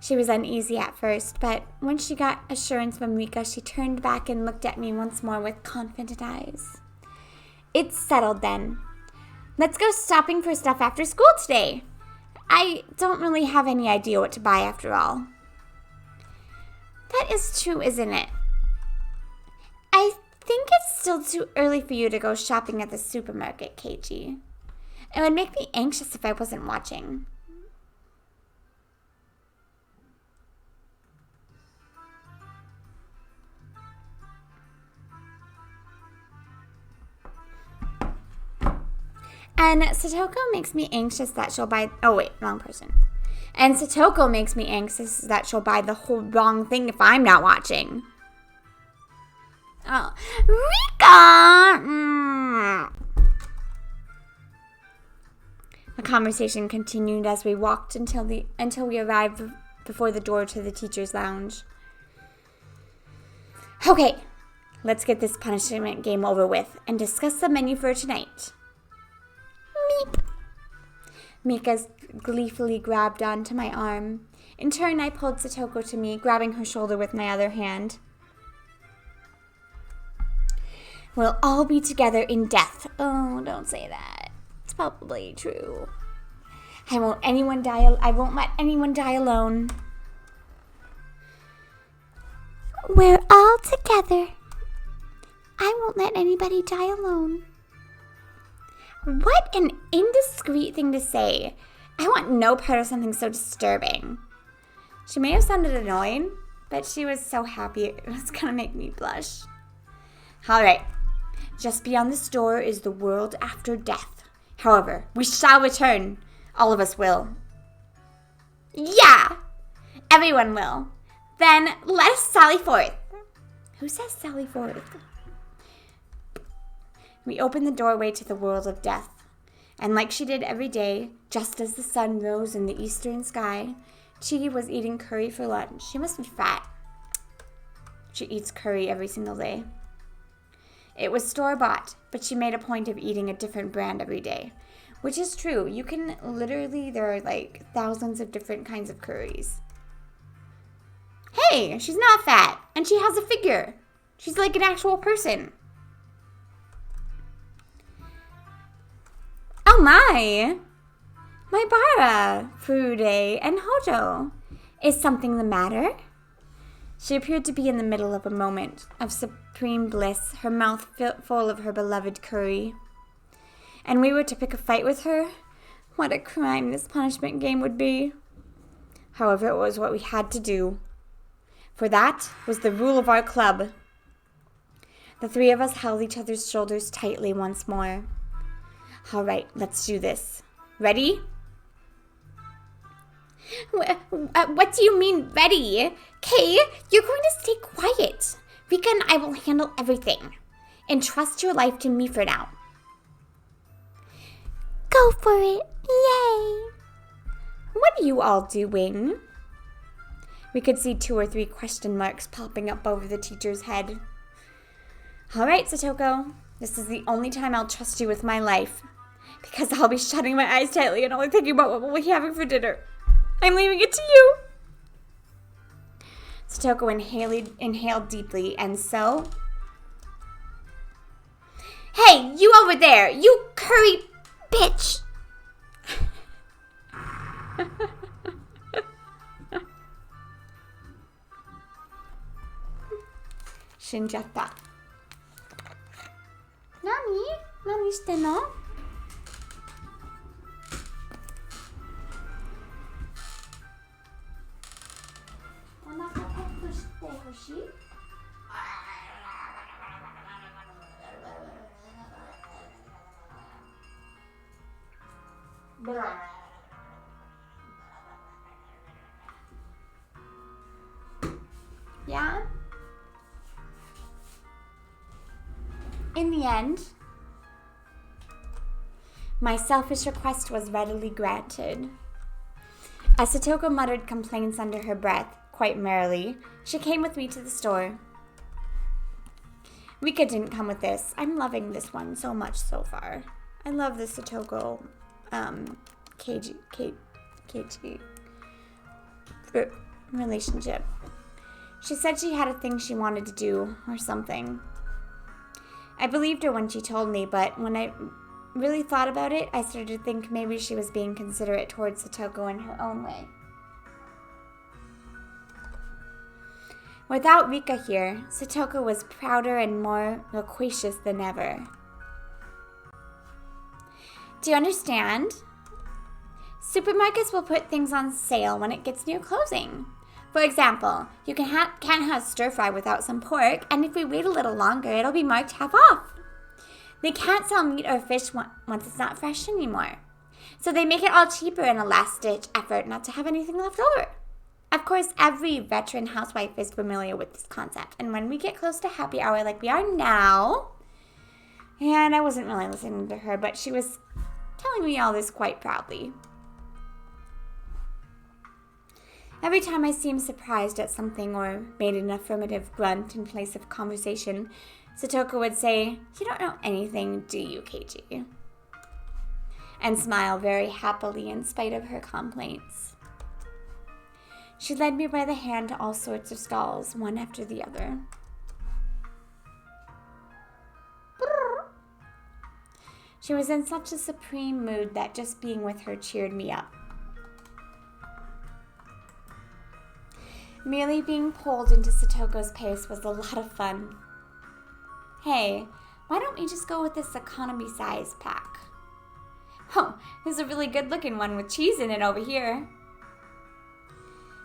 [SPEAKER 1] She was uneasy at first, but when she got assurance from Rika, she turned back and looked at me once more with confident eyes. It's settled then. Let's go shopping for stuff after school today. I don't really have any idea what to buy after all. That is true, isn't it? I think it's still too early for you to go shopping at the supermarket, Keiichi. It would make me anxious if I wasn't watching. And Satoko makes me anxious that she'll buy... Oh, wait, wrong person. And Satoko makes me anxious that she'll buy the whole wrong thing if I'm not watching. Oh, Rika! The conversation continued as we walked until we arrived before the door to the teacher's lounge. Okay, let's get this punishment game over with and discuss the menu for tonight. Meep. Mika gleefully grabbed onto my arm. In turn, I pulled Satoko to me, grabbing her shoulder with my other hand. We'll all be together in death. Oh, don't say that. It's probably true. I won't let anyone die alone. We're all together. I won't let anybody die alone. What an indiscreet thing to say. I want no part of something so disturbing. She may have sounded annoying, but she was so happy it was going to make me blush. All right. Just beyond this door is the world after death. However, we shall return. All of us will. Yeah! Everyone will. Then let us sally forth. Who says sally forth? We opened the doorway to the world of death. And like she did every day, just as the sun rose in the eastern sky, Chi was eating curry for lunch. She must be fat. She eats curry every single day. It was store-bought, but she made a point of eating a different brand every day. Which is true. You can literally, there are like thousands of different kinds of curries. Hey, she's not fat, and she has a figure. She's like an actual person. Oh my! My Bara, Furude, and Hojo. Is something the matter? She appeared to be in the middle of a moment of supreme bliss, her mouth full of her beloved curry. And we were to pick a fight with her? What a crime this punishment game would be. However, it was what we had to do. For that was the rule of our club. The three of us held each other's shoulders tightly once more. All right, let's do this. Ready? What do you mean, ready? Kay, you're going to stay quiet. Rika and I will handle everything. Entrust your life to me for now. Go for it. Yay. What are you all doing? We could see 2 or 3 question marks popping up over the teacher's head. All right, Satoko. This is the only time I'll trust you with my life. Because I'll be shutting my eyes tightly and only thinking about what we'll be having for dinner. I'm leaving it to you. Satoko inhaled deeply, and so... Hey, you over there! You curry bitch! Shinjatta. Nani? Nani shite no? Yeah? In the end, my selfish request was readily granted. As Satoko muttered complaints under her breath, quite merrily, she came with me to the store. Rika didn't come with this. I'm loving this one so much so far. I love the Satoko KG relationship. She said she had a thing she wanted to do or something. I believed her when she told me, but when I really thought about it, I started to think maybe she was being considerate towards Satoko in her own way. Without Rika here, Satoko was prouder and more loquacious than ever. Do you understand? Supermarkets will put things on sale when it gets near closing. For example, you can't have stir-fry without some pork, and if we wait a little longer, it'll be marked half off. They can't sell meat or fish once it's not fresh anymore. So they make it all cheaper in a last-ditch effort not to have anything left over. Of course, every veteran housewife is familiar with this concept, and when we get close to happy hour like we are now, and I wasn't really listening to her, but she was telling me all this quite proudly. Every time I seemed surprised at something or made an affirmative grunt in place of conversation, Satoko would say, "You don't know anything, do you, Keiji?" and smile very happily in spite of her complaints. She led me by the hand to all sorts of stalls, one after the other. She was in such a supreme mood that just being with her cheered me up. Merely being pulled into Satoko's pace was a lot of fun. Hey, why don't we just go with this economy size pack? Oh, there's a really good looking one with cheese in it over here.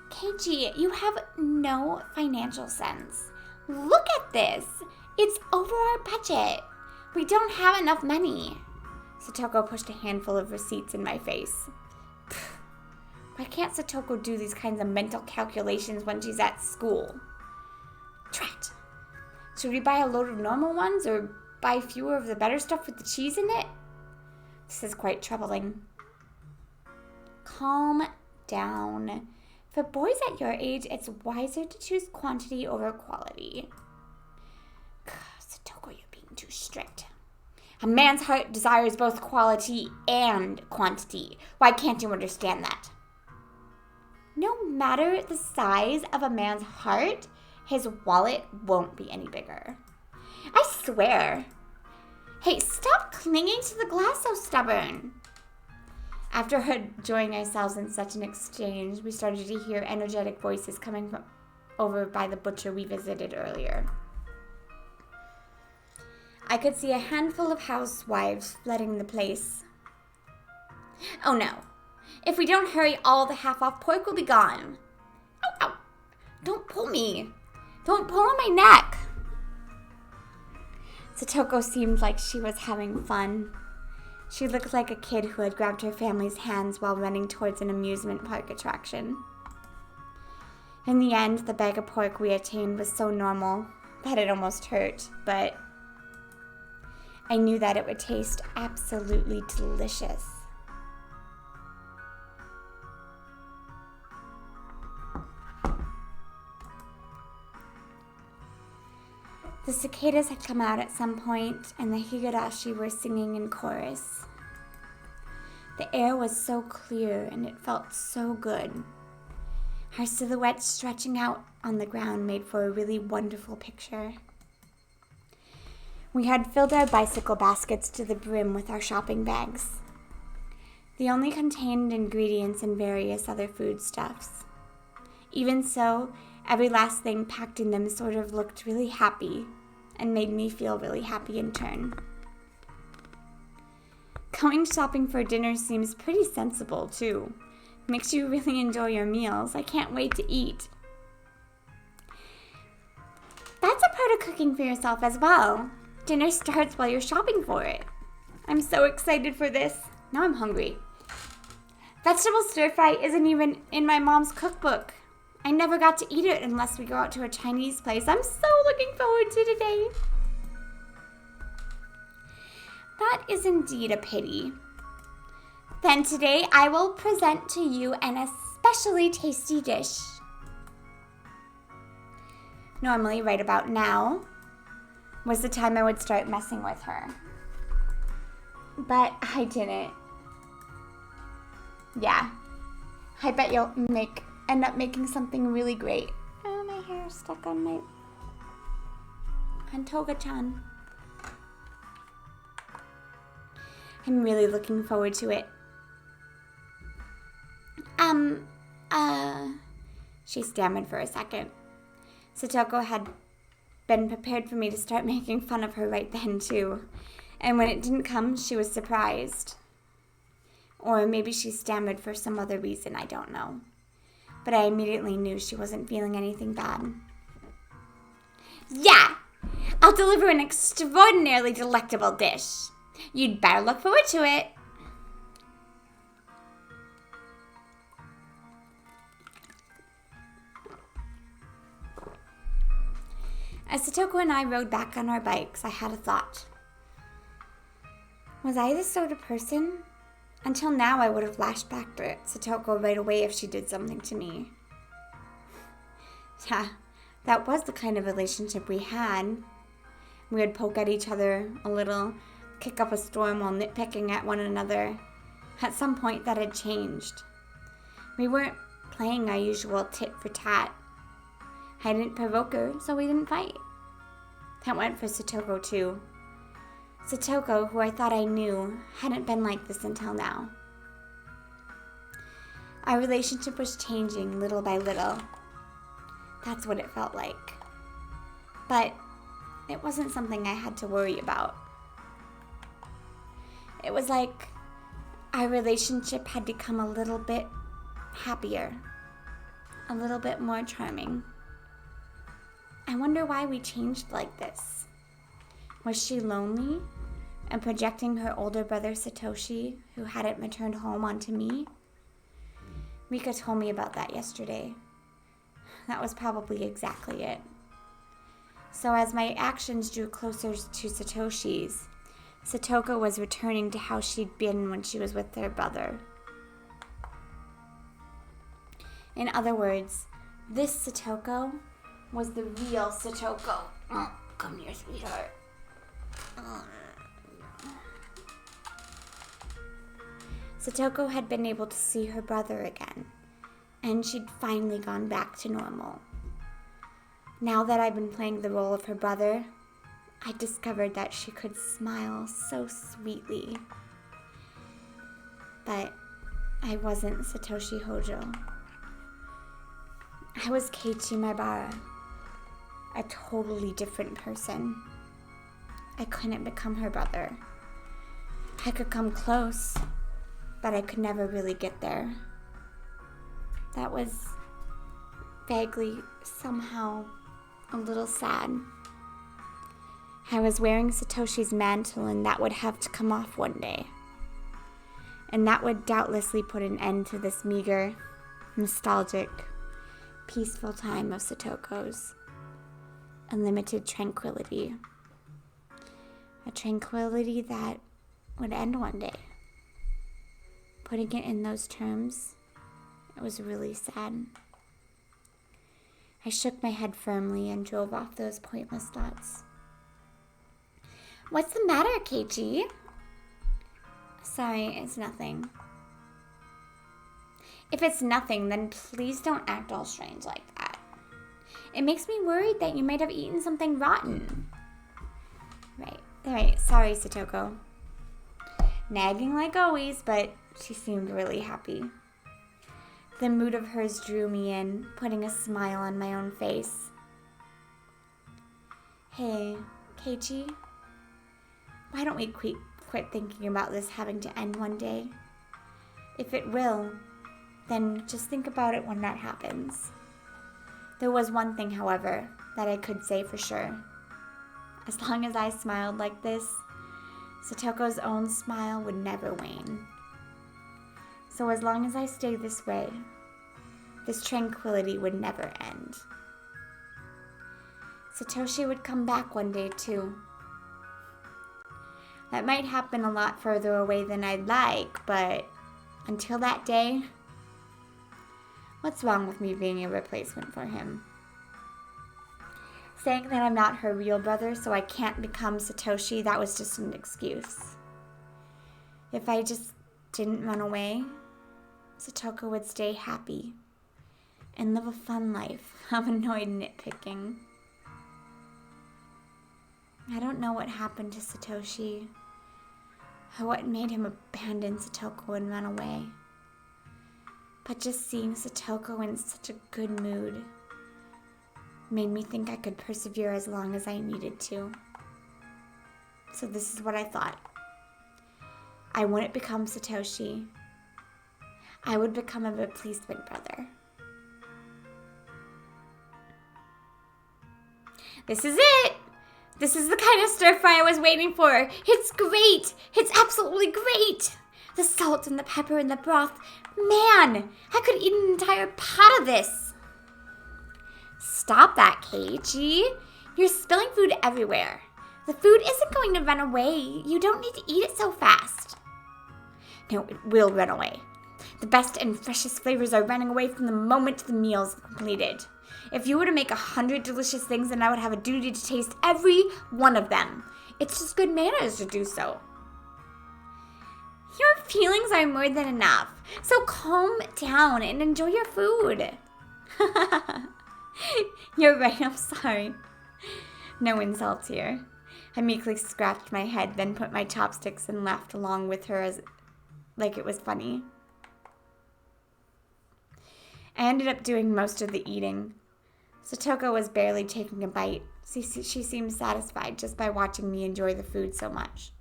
[SPEAKER 1] Keiji, you have no financial sense. Look at this. It's over our budget. We don't have enough money. Satoko pushed a handful of receipts in my face. Why can't Satoko do these kinds of mental calculations when she's at school? Drat. Should we buy a load of normal ones or buy fewer of the better stuff with the cheese in it? This is quite troubling. Calm down. For boys at your age, it's wiser to choose quantity over quality. Satoko, you're being too strict. A man's heart desires both quality and quantity. Why can't you understand that? No matter the size of a man's heart, his wallet won't be any bigger. I swear. Hey, stop clinging to the glass so stubborn. After enjoying ourselves in such an exchange, we started to hear energetic voices coming from over by the butcher we visited earlier. I could see a handful of housewives flooding the place. Oh no. If we don't hurry, all the half-off pork will be gone. Ow, ow. Don't pull me. Don't pull on my neck. Satoko seemed like she was having fun. She looked like a kid who had grabbed her family's hands while running towards an amusement park attraction. In the end, the bag of pork we attained was so normal that it almost hurt, but I knew that it would taste absolutely delicious. The cicadas had come out at some point, and the Higurashi were singing in chorus. The air was so clear, and it felt so good. Our silhouettes stretching out on the ground made for a really wonderful picture. We had filled our bicycle baskets to the brim with our shopping bags. They only contained ingredients and various other foodstuffs. Even so, every last thing packed in them sort of looked really happy and made me feel really happy in turn. Going shopping for dinner seems pretty sensible, too. Makes you really enjoy your meals. I can't wait to eat. That's a part of cooking for yourself as well. Dinner starts while you're shopping for it. I'm so excited for this. Now I'm hungry. Vegetable stir-fry isn't even in my mom's cookbook. I never got to eat it unless we go out to a Chinese place. I'm so looking forward to today. That is indeed a pity. Then today I will present to you an especially tasty dish. Normally, right about now was the time I would start messing with her. But I didn't. Yeah. I bet you'll end up making something really great. Oh, my hair is stuck on Toga-chan. I'm really looking forward to it. She stammered for a second. Satoko had been prepared for me to start making fun of her right then, too. And when it didn't come, she was surprised. Or maybe she stammered for some other reason, I don't know. But I immediately knew she wasn't feeling anything bad. Yeah! I'll deliver an extraordinarily delectable dish. You'd better look forward to it. As Satoko and I rode back on our bikes, I had a thought. Was I the sort of person? Until now, I would have lashed back at Satoko right away if she did something to me. Yeah, that was the kind of relationship we had. We would poke at each other a little, kick up a storm while nitpicking at one another. At some point, that had changed. We weren't playing our usual tit for tat. I didn't provoke her, so we didn't fight. That went for Satoko, too. Satoko, who I thought I knew, hadn't been like this until now. Our relationship was changing little by little. That's what it felt like. But it wasn't something I had to worry about. It was like our relationship had become a little bit happier, a little bit more charming. I wonder why we changed like this. Was she lonely and projecting her older brother Satoshi, who hadn't returned home, onto me? Mika told me about that yesterday. That was probably exactly it. So as my actions drew closer to Satoshi's, Satoko was returning to how she'd been when she was with her brother. In other words, this Satoko was the real Satoko. Oh, come here, sweetheart. Satoko had been able to see her brother again, and she'd finally gone back to normal. Now that I'd been playing the role of her brother, I discovered that she could smile so sweetly. But I wasn't Satoshi Hojo. I was Keiichi Maibara, a totally different person. I couldn't become her brother. I could come close, but I could never really get there. That was vaguely, somehow, a little sad. I was wearing Satoshi's mantle, and that would have to come off one day. And that would doubtlessly put an end to this meager, nostalgic, peaceful time of Satoko's. Unlimited tranquility. A tranquility that would end one day. Putting it in those terms, it was really sad. I shook my head firmly and drove off those pointless thoughts.
[SPEAKER 2] What's the matter, Keiichi?
[SPEAKER 1] Sorry, it's nothing.
[SPEAKER 2] If it's nothing, then please don't act all strange like that. It makes me worried that you might have eaten something rotten.
[SPEAKER 1] Right. Sorry, Satoko. Nagging like always, but she seemed really happy. The mood of hers drew me in, putting a smile on my own face. Hey, Keiichi, why don't we quit thinking about this having to end one day? If it will, then just think about it when that happens. There was one thing, however, that I could say for sure. As long as I smiled like this, Satoko's own smile would never wane. So as long as I stay this way, this tranquility would never end. Satoshi would come back one day too. That might happen a lot further away than I'd like, but until that day, what's wrong with me being a replacement for him? Saying that I'm not her real brother so I can't become Satoshi, that was just an excuse. If I just didn't run away, Satoko would stay happy and live a fun life of annoyed nitpicking. I don't know what happened to Satoshi or what made him abandon Satoko and run away. But just seeing Satoko in such a good mood made me think I could persevere as long as I needed to. So this is what I thought. I wouldn't become Satoshi. I would become a replacement brother.
[SPEAKER 2] This is it! This is the kind of stir fry I was waiting for. It's great! It's absolutely great! The salt and the pepper and the broth. Man, I could eat an entire pot of this. Stop that, Keiichi. You're spilling food everywhere. The food isn't going to run away. You don't need to eat it so fast. No, it will run away. The best and freshest flavors are running away from the moment the meal's completed.
[SPEAKER 1] If you were to make 100 delicious things, then I would have a duty to taste every one of them. It's just good manners to do so. Your feelings are more than enough, so calm down and enjoy your food. You're right, I'm sorry. No insults here. I meekly scratched my head, then put my chopsticks and laughed along with her like it was funny. I ended up doing most of the eating. Satoko was barely taking a bite. She seemed satisfied just by watching me enjoy the food so much.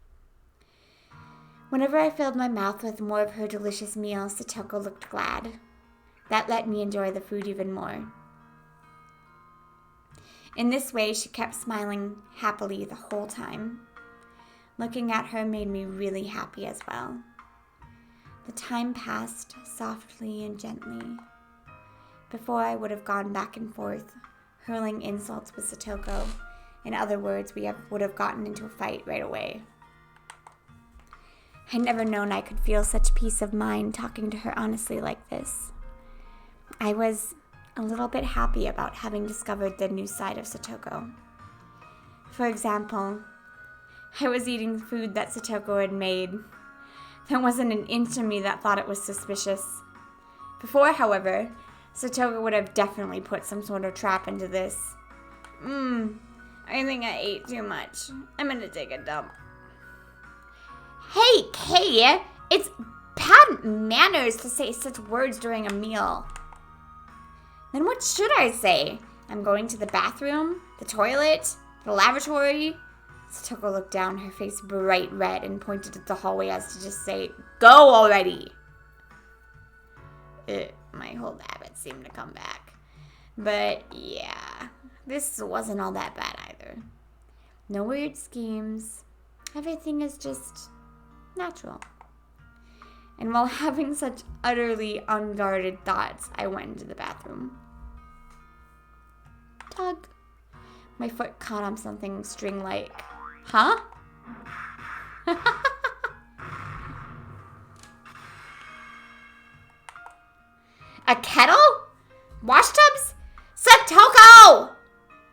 [SPEAKER 1] Whenever I filled my mouth with more of her delicious meal, Satoko looked glad. That let me enjoy the food even more. In this way, she kept smiling happily the whole time. Looking at her made me really happy as well. The time passed softly and gently. Before I would have gone back and forth, hurling insults with Satoko. In other words, we would have gotten into a fight right away. I'd never known I could feel such peace of mind talking to her honestly like this. I was a little bit happy about having discovered the new side of Satoko. For example, I was eating food that Satoko had made. There wasn't an inch of me that thought it was suspicious. Before, however, Satoko would have definitely put some sort of trap into this. I think I ate too much. I'm gonna take a dump. Hey, Kay! It's bad manners to say such words during a meal. Then what should I say? I'm going to the bathroom, the toilet, the lavatory. Satoko looked down, her face bright red, and pointed at the hallway as to just say, "Go already!" My whole habit seemed to come back. But yeah, this wasn't all that bad either. No weird schemes. Everything is just natural. And while having such utterly unguarded thoughts, I went into the bathroom. Tug. My foot caught on something string-like. Huh? A kettle? Wash tubs? Satoko!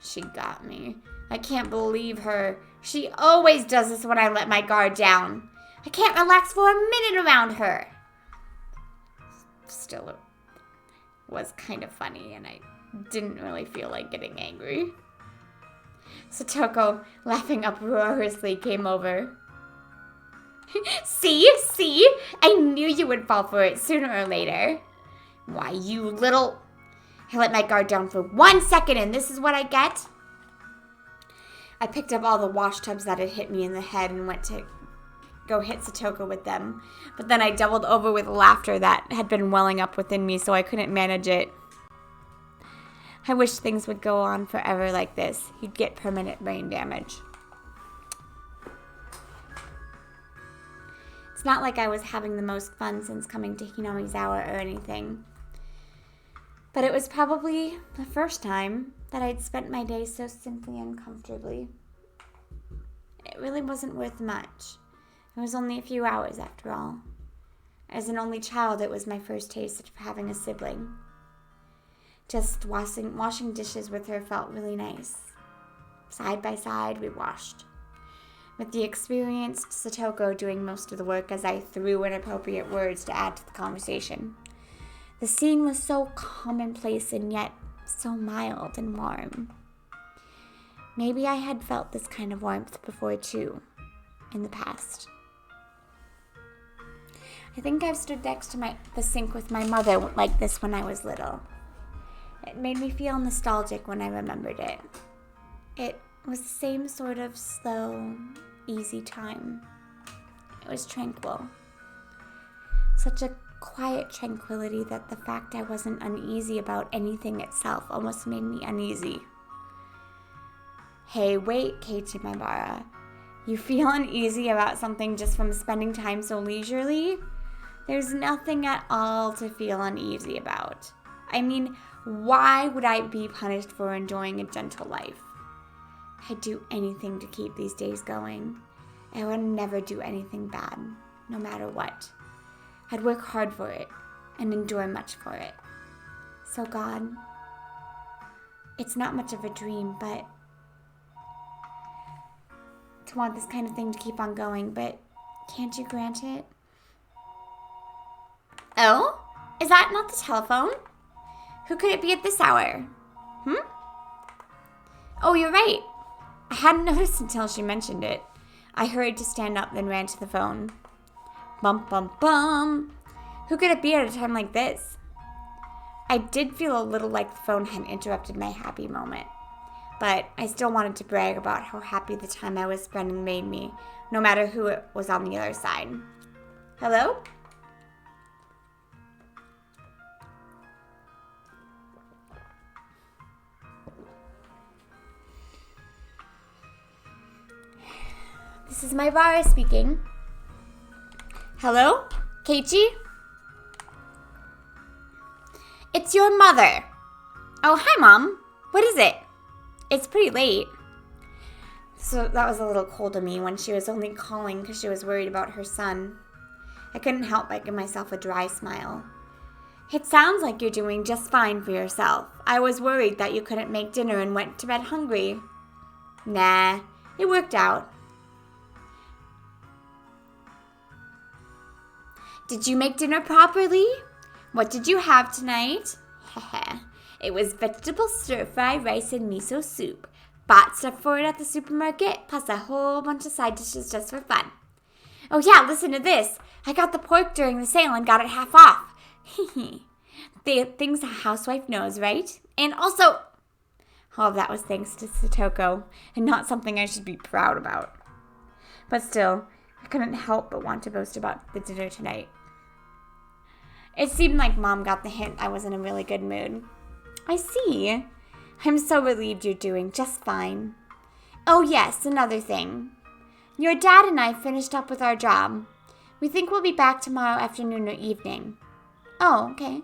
[SPEAKER 1] She got me. I can't believe her. She always does this when I let my guard down. I can't relax for a minute around her. Still, it was kind of funny, and I didn't really feel like getting angry. Satoko, laughing uproariously, came over. See? I knew you would fall for it sooner or later. Why, you little... I let my guard down for 1 second, and this is what I get? I picked up all the wash tubs that had hit me in the head and went to go hit Satoko with them. But then I doubled over with laughter that had been welling up within me, so I couldn't manage it. I wish things would go on forever like this. You'd get permanent brain damage. It's not like I was having the most fun since coming to Hinamizawa or anything. But it was probably the first time that I'd spent my day so simply and comfortably. It really wasn't worth much. It was only a few hours after all. As an only child, it was my first taste of having a sibling. Just washing dishes with her felt really nice. Side by side, we washed. With the experienced Satoko doing most of the work as I threw inappropriate words to add to the conversation. The scene was so commonplace and yet so mild and warm. Maybe I had felt this kind of warmth before too, in the past. I think I've stood next to the sink with my mother like this when I was little. It made me feel nostalgic when I remembered it. It was the same sort of slow, easy time. It was tranquil. Such a quiet tranquility that the fact I wasn't uneasy about anything itself almost made me uneasy. Hey, wait, Keiichi Maibara. You feel uneasy about something just from spending time so leisurely? There's nothing at all to feel uneasy about. I mean, why would I be punished for enjoying a gentle life? I'd do anything to keep these days going. I would never do anything bad, no matter what. I'd work hard for it and endure much for it. So God, It's not much of a dream, but to want this kind of thing to keep on going, but can't you grant it?
[SPEAKER 2] Oh? Is that not the telephone? Who could it be at this hour? Oh, you're right. I hadn't noticed until she mentioned it. I hurried to stand up, then ran to the phone. Bum, bum, bum. Who could it be at a time like this? I did feel a little like the phone had interrupted my happy moment, but I still wanted to brag about how happy the time I was spending made me, no matter who it was on the other side. Hello? This is my Rara speaking. Hello? Keiichi? It's your mother. Oh, hi, Mom. What is it? It's pretty late. So that was a little cold of me when she was only calling because she was worried about her son. I couldn't help but give myself a dry smile. It sounds like you're doing just fine for yourself. I was worried that you couldn't make dinner and went to bed hungry. Nah, it worked out. Did you make dinner properly? What did you have tonight? It was vegetable stir-fry, rice, and miso soup. Bought stuff for it at the supermarket, plus a whole bunch of side dishes just for fun. Oh yeah, listen to this. I got the pork during the sale and got it half off. The things a housewife knows, right? And also, all of that was thanks to Satoko, and not something I should be proud about. But still, I couldn't help but want to boast about the dinner tonight. It seemed like Mom got the hint I was in a really good mood. I see. I'm so relieved you're doing just fine. Oh yes, another thing. Your dad and I finished up with our job. We think we'll be back tomorrow afternoon or evening. Oh, okay.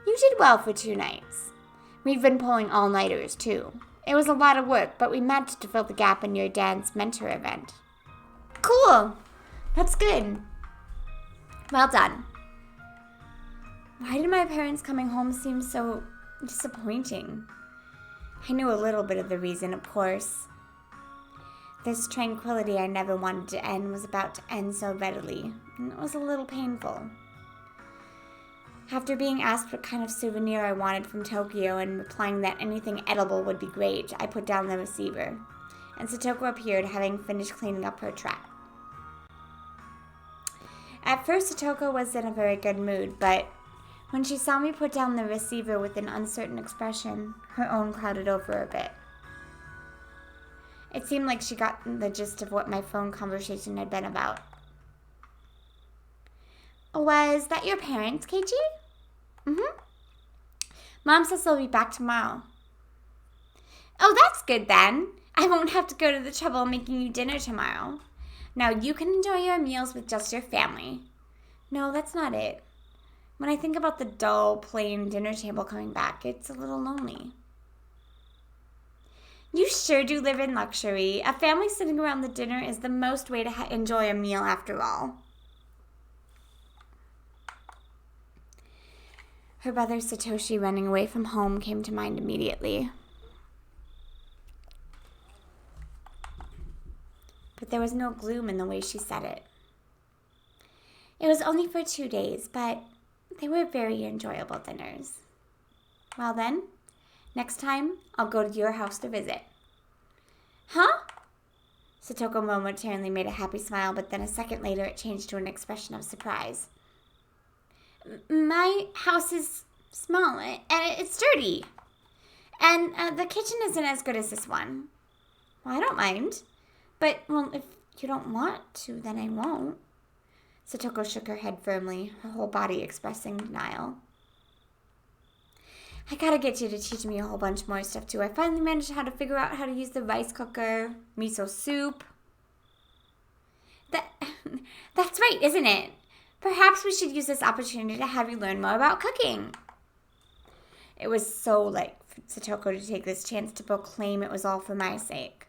[SPEAKER 2] You did well for 2 nights. We've been pulling all-nighters, too. It was a lot of work, but we managed to fill the gap in your dad's mentor event. Cool. That's good. Well done. Why did my parents coming home seem so disappointing? I knew a little bit of the reason, of course. This tranquility I never wanted to end was about to end so readily, and it was a little painful. After being asked what kind of souvenir I wanted from Tokyo and replying that anything edible would be great, I put down the receiver, and Satoko appeared, having finished cleaning up her trap. At first, Satoko was in a very good mood, but when she saw me put down the receiver with an uncertain expression, her own clouded over a bit. It seemed like she got the gist of what my phone conversation had been about. Was that your parents, Keiichi? Mm-hmm. Mom says they'll be back tomorrow. Oh, that's good then. I won't have to go to the trouble of making you dinner tomorrow. Now you can enjoy your meals with just your family. No, that's not it. When I think about the dull, plain dinner table coming back, it's a little lonely. You sure do live in luxury. A family sitting around the dinner is the most way to enjoy a meal after all. Her brother Satoshi running away from home came to mind immediately. But there was no gloom in the way she said it. It was only for 2 days, but they were very enjoyable dinners. Well then, next time I'll go to your house to visit. Huh? Satoko momentarily made a happy smile, but then a second later it changed to an expression of surprise. My house is small and it's dirty. And the kitchen isn't as good as this one. Well, I don't mind. But, well, if you don't want to, then I won't. Satoko shook her head firmly, her whole body expressing denial. I gotta get you to teach me a whole bunch more stuff, too. I finally managed how to figure out how to use the rice cooker, miso soup. That's right, isn't it? Perhaps we should use this opportunity to have you learn more about cooking. It was so like Satoko to take this chance to proclaim it was all for my sake.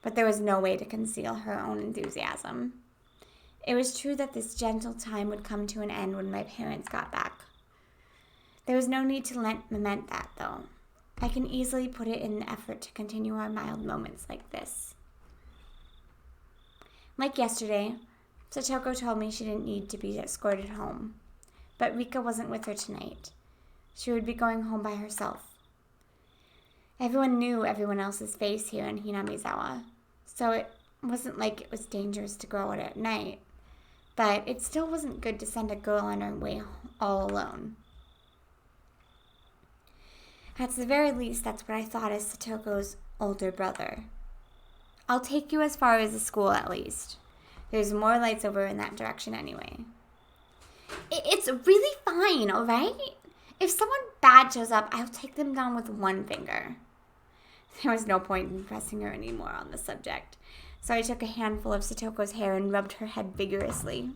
[SPEAKER 2] But there was no way to conceal her own enthusiasm. It was true that this gentle time would come to an end when my parents got back. There was no need to lament that, though.
[SPEAKER 1] I can easily put it in the effort to continue our mild moments like this. Like yesterday, Satoko told me she didn't need to be escorted home, but Rika wasn't with her tonight. She would be going home by herself. Everyone knew everyone else's face here in Hinamizawa, so it wasn't like it was dangerous to go out at night, but it still wasn't good to send a girl on her way all alone. At the very least, that's what I thought as Satoko's older brother. I'll take you as far as the school at least. There's more lights over in that direction anyway. It's really fine, alright? If someone bad shows up, I'll take them down with one finger. There was no point in pressing her anymore on the subject, so I took a handful of Satoko's hair and rubbed her head vigorously.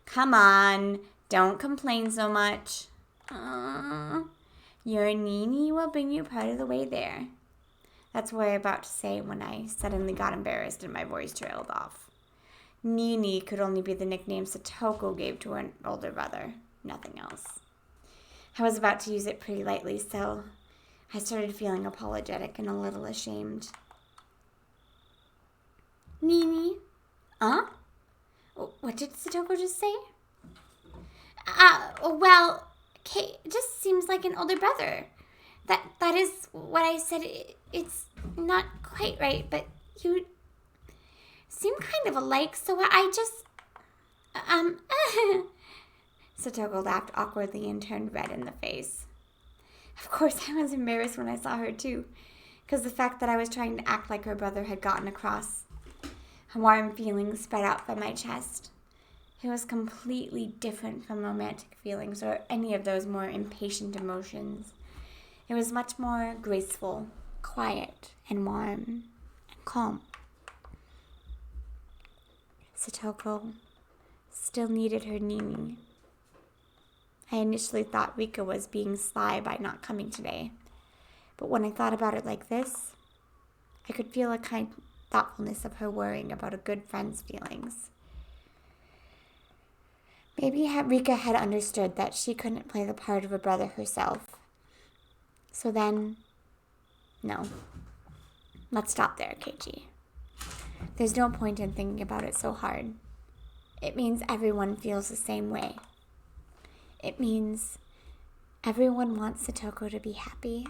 [SPEAKER 1] Come on, don't complain so much. Your Nini will bring you part of the way there. That's what I was about to say when I suddenly got embarrassed and my voice trailed off. Nini could only be the nickname Satoko gave to her older brother, nothing else. I was about to use it pretty lightly, so I started feeling apologetic and a little ashamed. Nini? Huh? What did Satoko just say? Well, Kate just seems like an older brother. That is what I said. It's not quite right, but you seem kind of alike, so I just... Satoko laughed awkwardly and turned red in the face. Of course, I was embarrassed when I saw her, too, because the fact that I was trying to act like her brother had gotten across. A warm feeling spread out from my chest. It was completely different from romantic feelings or any of those more impatient emotions. It was much more graceful, quiet, and warm, and calm. Satoko still needed her Nini. I initially thought Rika was being sly by not coming today, but when I thought about it like this, I could feel a kind thoughtfulness of her worrying about a good friend's feelings. Maybe Rika had understood that she couldn't play the part of a brother herself. So then, no. Let's stop there, Keiichi. There's no point in thinking about it so hard. It means everyone feels the same way. It means everyone wants Satoko to be happy.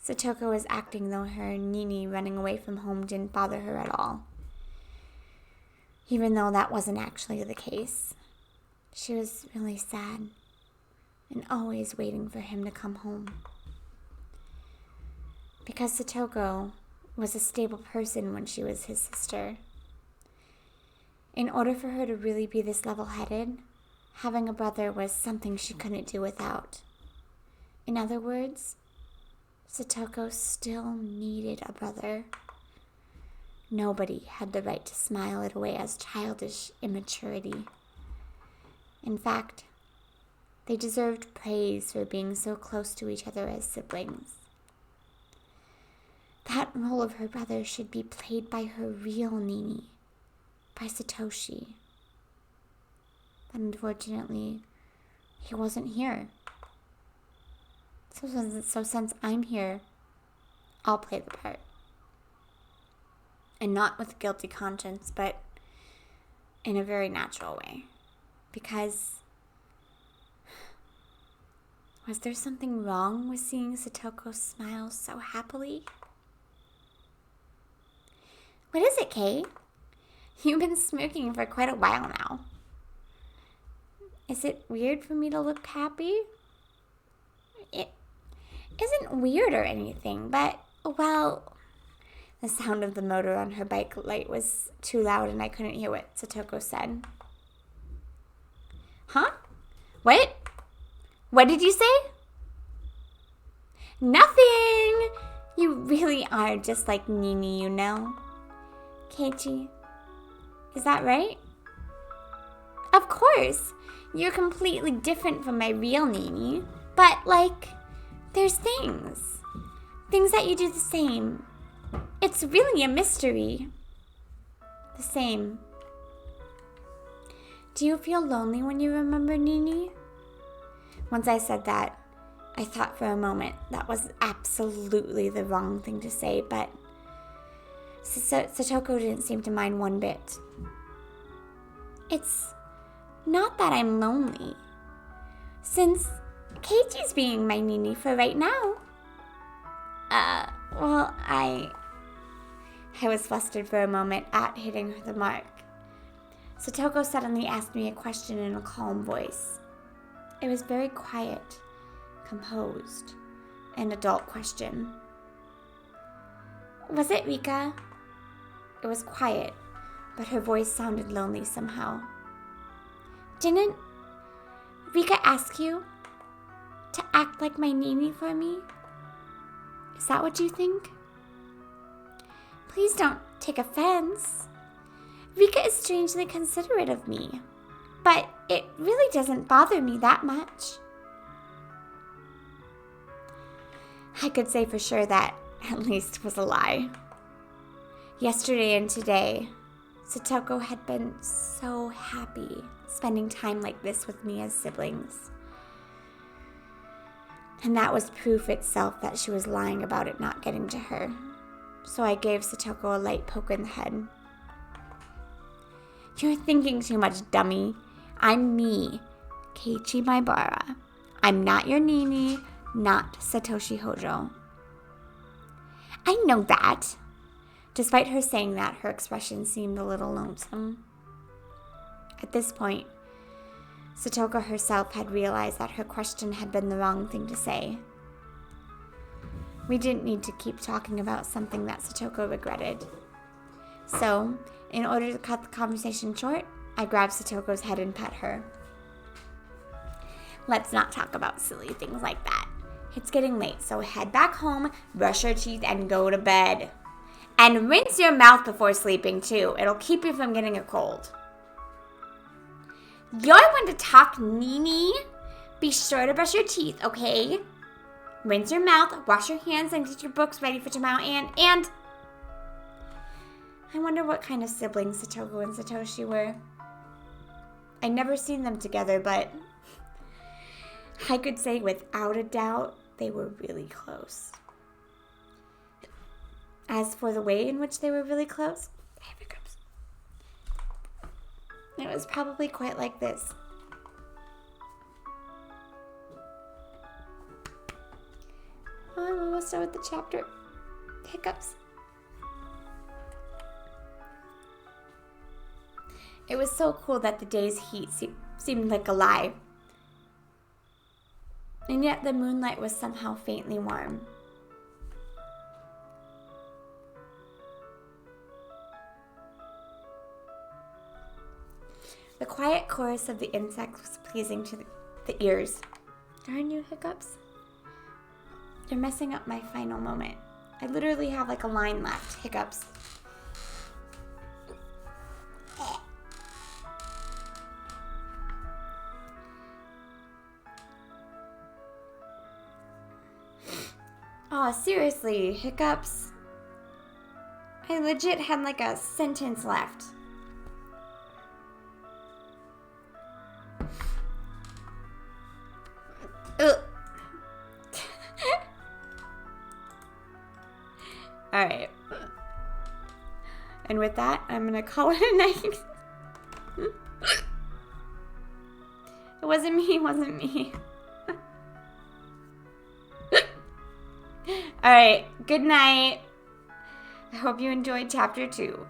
[SPEAKER 1] Satoko was acting though her Nini running away from home didn't bother her at all. Even though that wasn't actually the case. She was really sad and always waiting for him to come home. Because Satoko was a stable person when she was his sister. In order for her to really be this level-headed, having a brother was something she couldn't do without. In other words, Satoko still needed a brother. Nobody had the right to smile it away as childish immaturity. In fact, they deserved praise for being so close to each other as siblings. That role of her brother should be played by her real Nini, by Satoshi. But unfortunately, he wasn't here. So since I'm here, I'll play the part. And not with a guilty conscience, but in a very natural way. Because was there something wrong with seeing Satoko smile so happily? What is it, Kay? You've been smirking for quite a while now. Is it weird for me to look happy? It isn't weird or anything, but, well, the sound of the motor on her bike light was too loud and I couldn't hear what Satoko said. Huh? What? What did you say? Nothing! You really are just like Nini, you know. Keiichi, is that right? Of course. You're completely different from my real Nini. But, there's things. Things that you do the same. It's really a mystery. The same. Do you feel lonely when you remember Nini? Once I said that, I thought for a moment that was absolutely the wrong thing to say, but Satoko didn't seem to mind one bit. It's not that I'm lonely, since Keiichi's being my nini for right now. Well, I was flustered for a moment at hitting the mark. Satoko suddenly asked me a question in a calm voice. It was very quiet, composed, an adult question. Was it Rika? It was quiet, but her voice sounded lonely somehow. Didn't Rika ask you to act like my nini for me? Is that what you think? Please don't take offense. Rika is strangely considerate of me, but it really doesn't bother me that much. I could say for sure that at least was a lie. Yesterday and today, Satoko had been so happy spending time like this with me as siblings. And that was proof itself that she was lying about it not getting to her. So I gave Satoko a light poke in the head. You're thinking too much, dummy. I'm me, Keiichi Maibara. I'm not your nini, not Satoshi Hojo. I know that. Despite her saying that, her expression seemed a little lonesome. At this point, Satoko herself had realized that her question had been the wrong thing to say. We didn't need to keep talking about something that Satoko regretted. So, in order to cut the conversation short, I grabbed Satoko's head and pet her. Let's not talk about silly things like that. It's getting late, so head back home, brush your teeth, and go to bed. And rinse your mouth before sleeping, too. It'll keep you from getting a cold. You're one to talk, Nini. Be sure to brush your teeth, okay? Rinse your mouth, wash your hands, and get your books ready for tomorrow. And I wonder what kind of siblings Satoko and Satoshi were. I'd never seen them together, but I could say without a doubt they were really close. As for the way in which they were really close, I have hiccups. It was probably quite like this. Oh, I'm almost done with the chapter. Hiccups. It was so cool that the day's heat seemed like a lie. And yet the moonlight was somehow faintly warm. The quiet chorus of the insects was pleasing to the ears. Darn you, hiccups. You're messing up my final moment. I literally have like a line left. Hiccups. Oh, seriously, hiccups. I legit had like a sentence left. Ugh. Alright. And with that, I'm gonna call it a night. It wasn't me. Alright, good night. I hope you enjoyed chapter 2.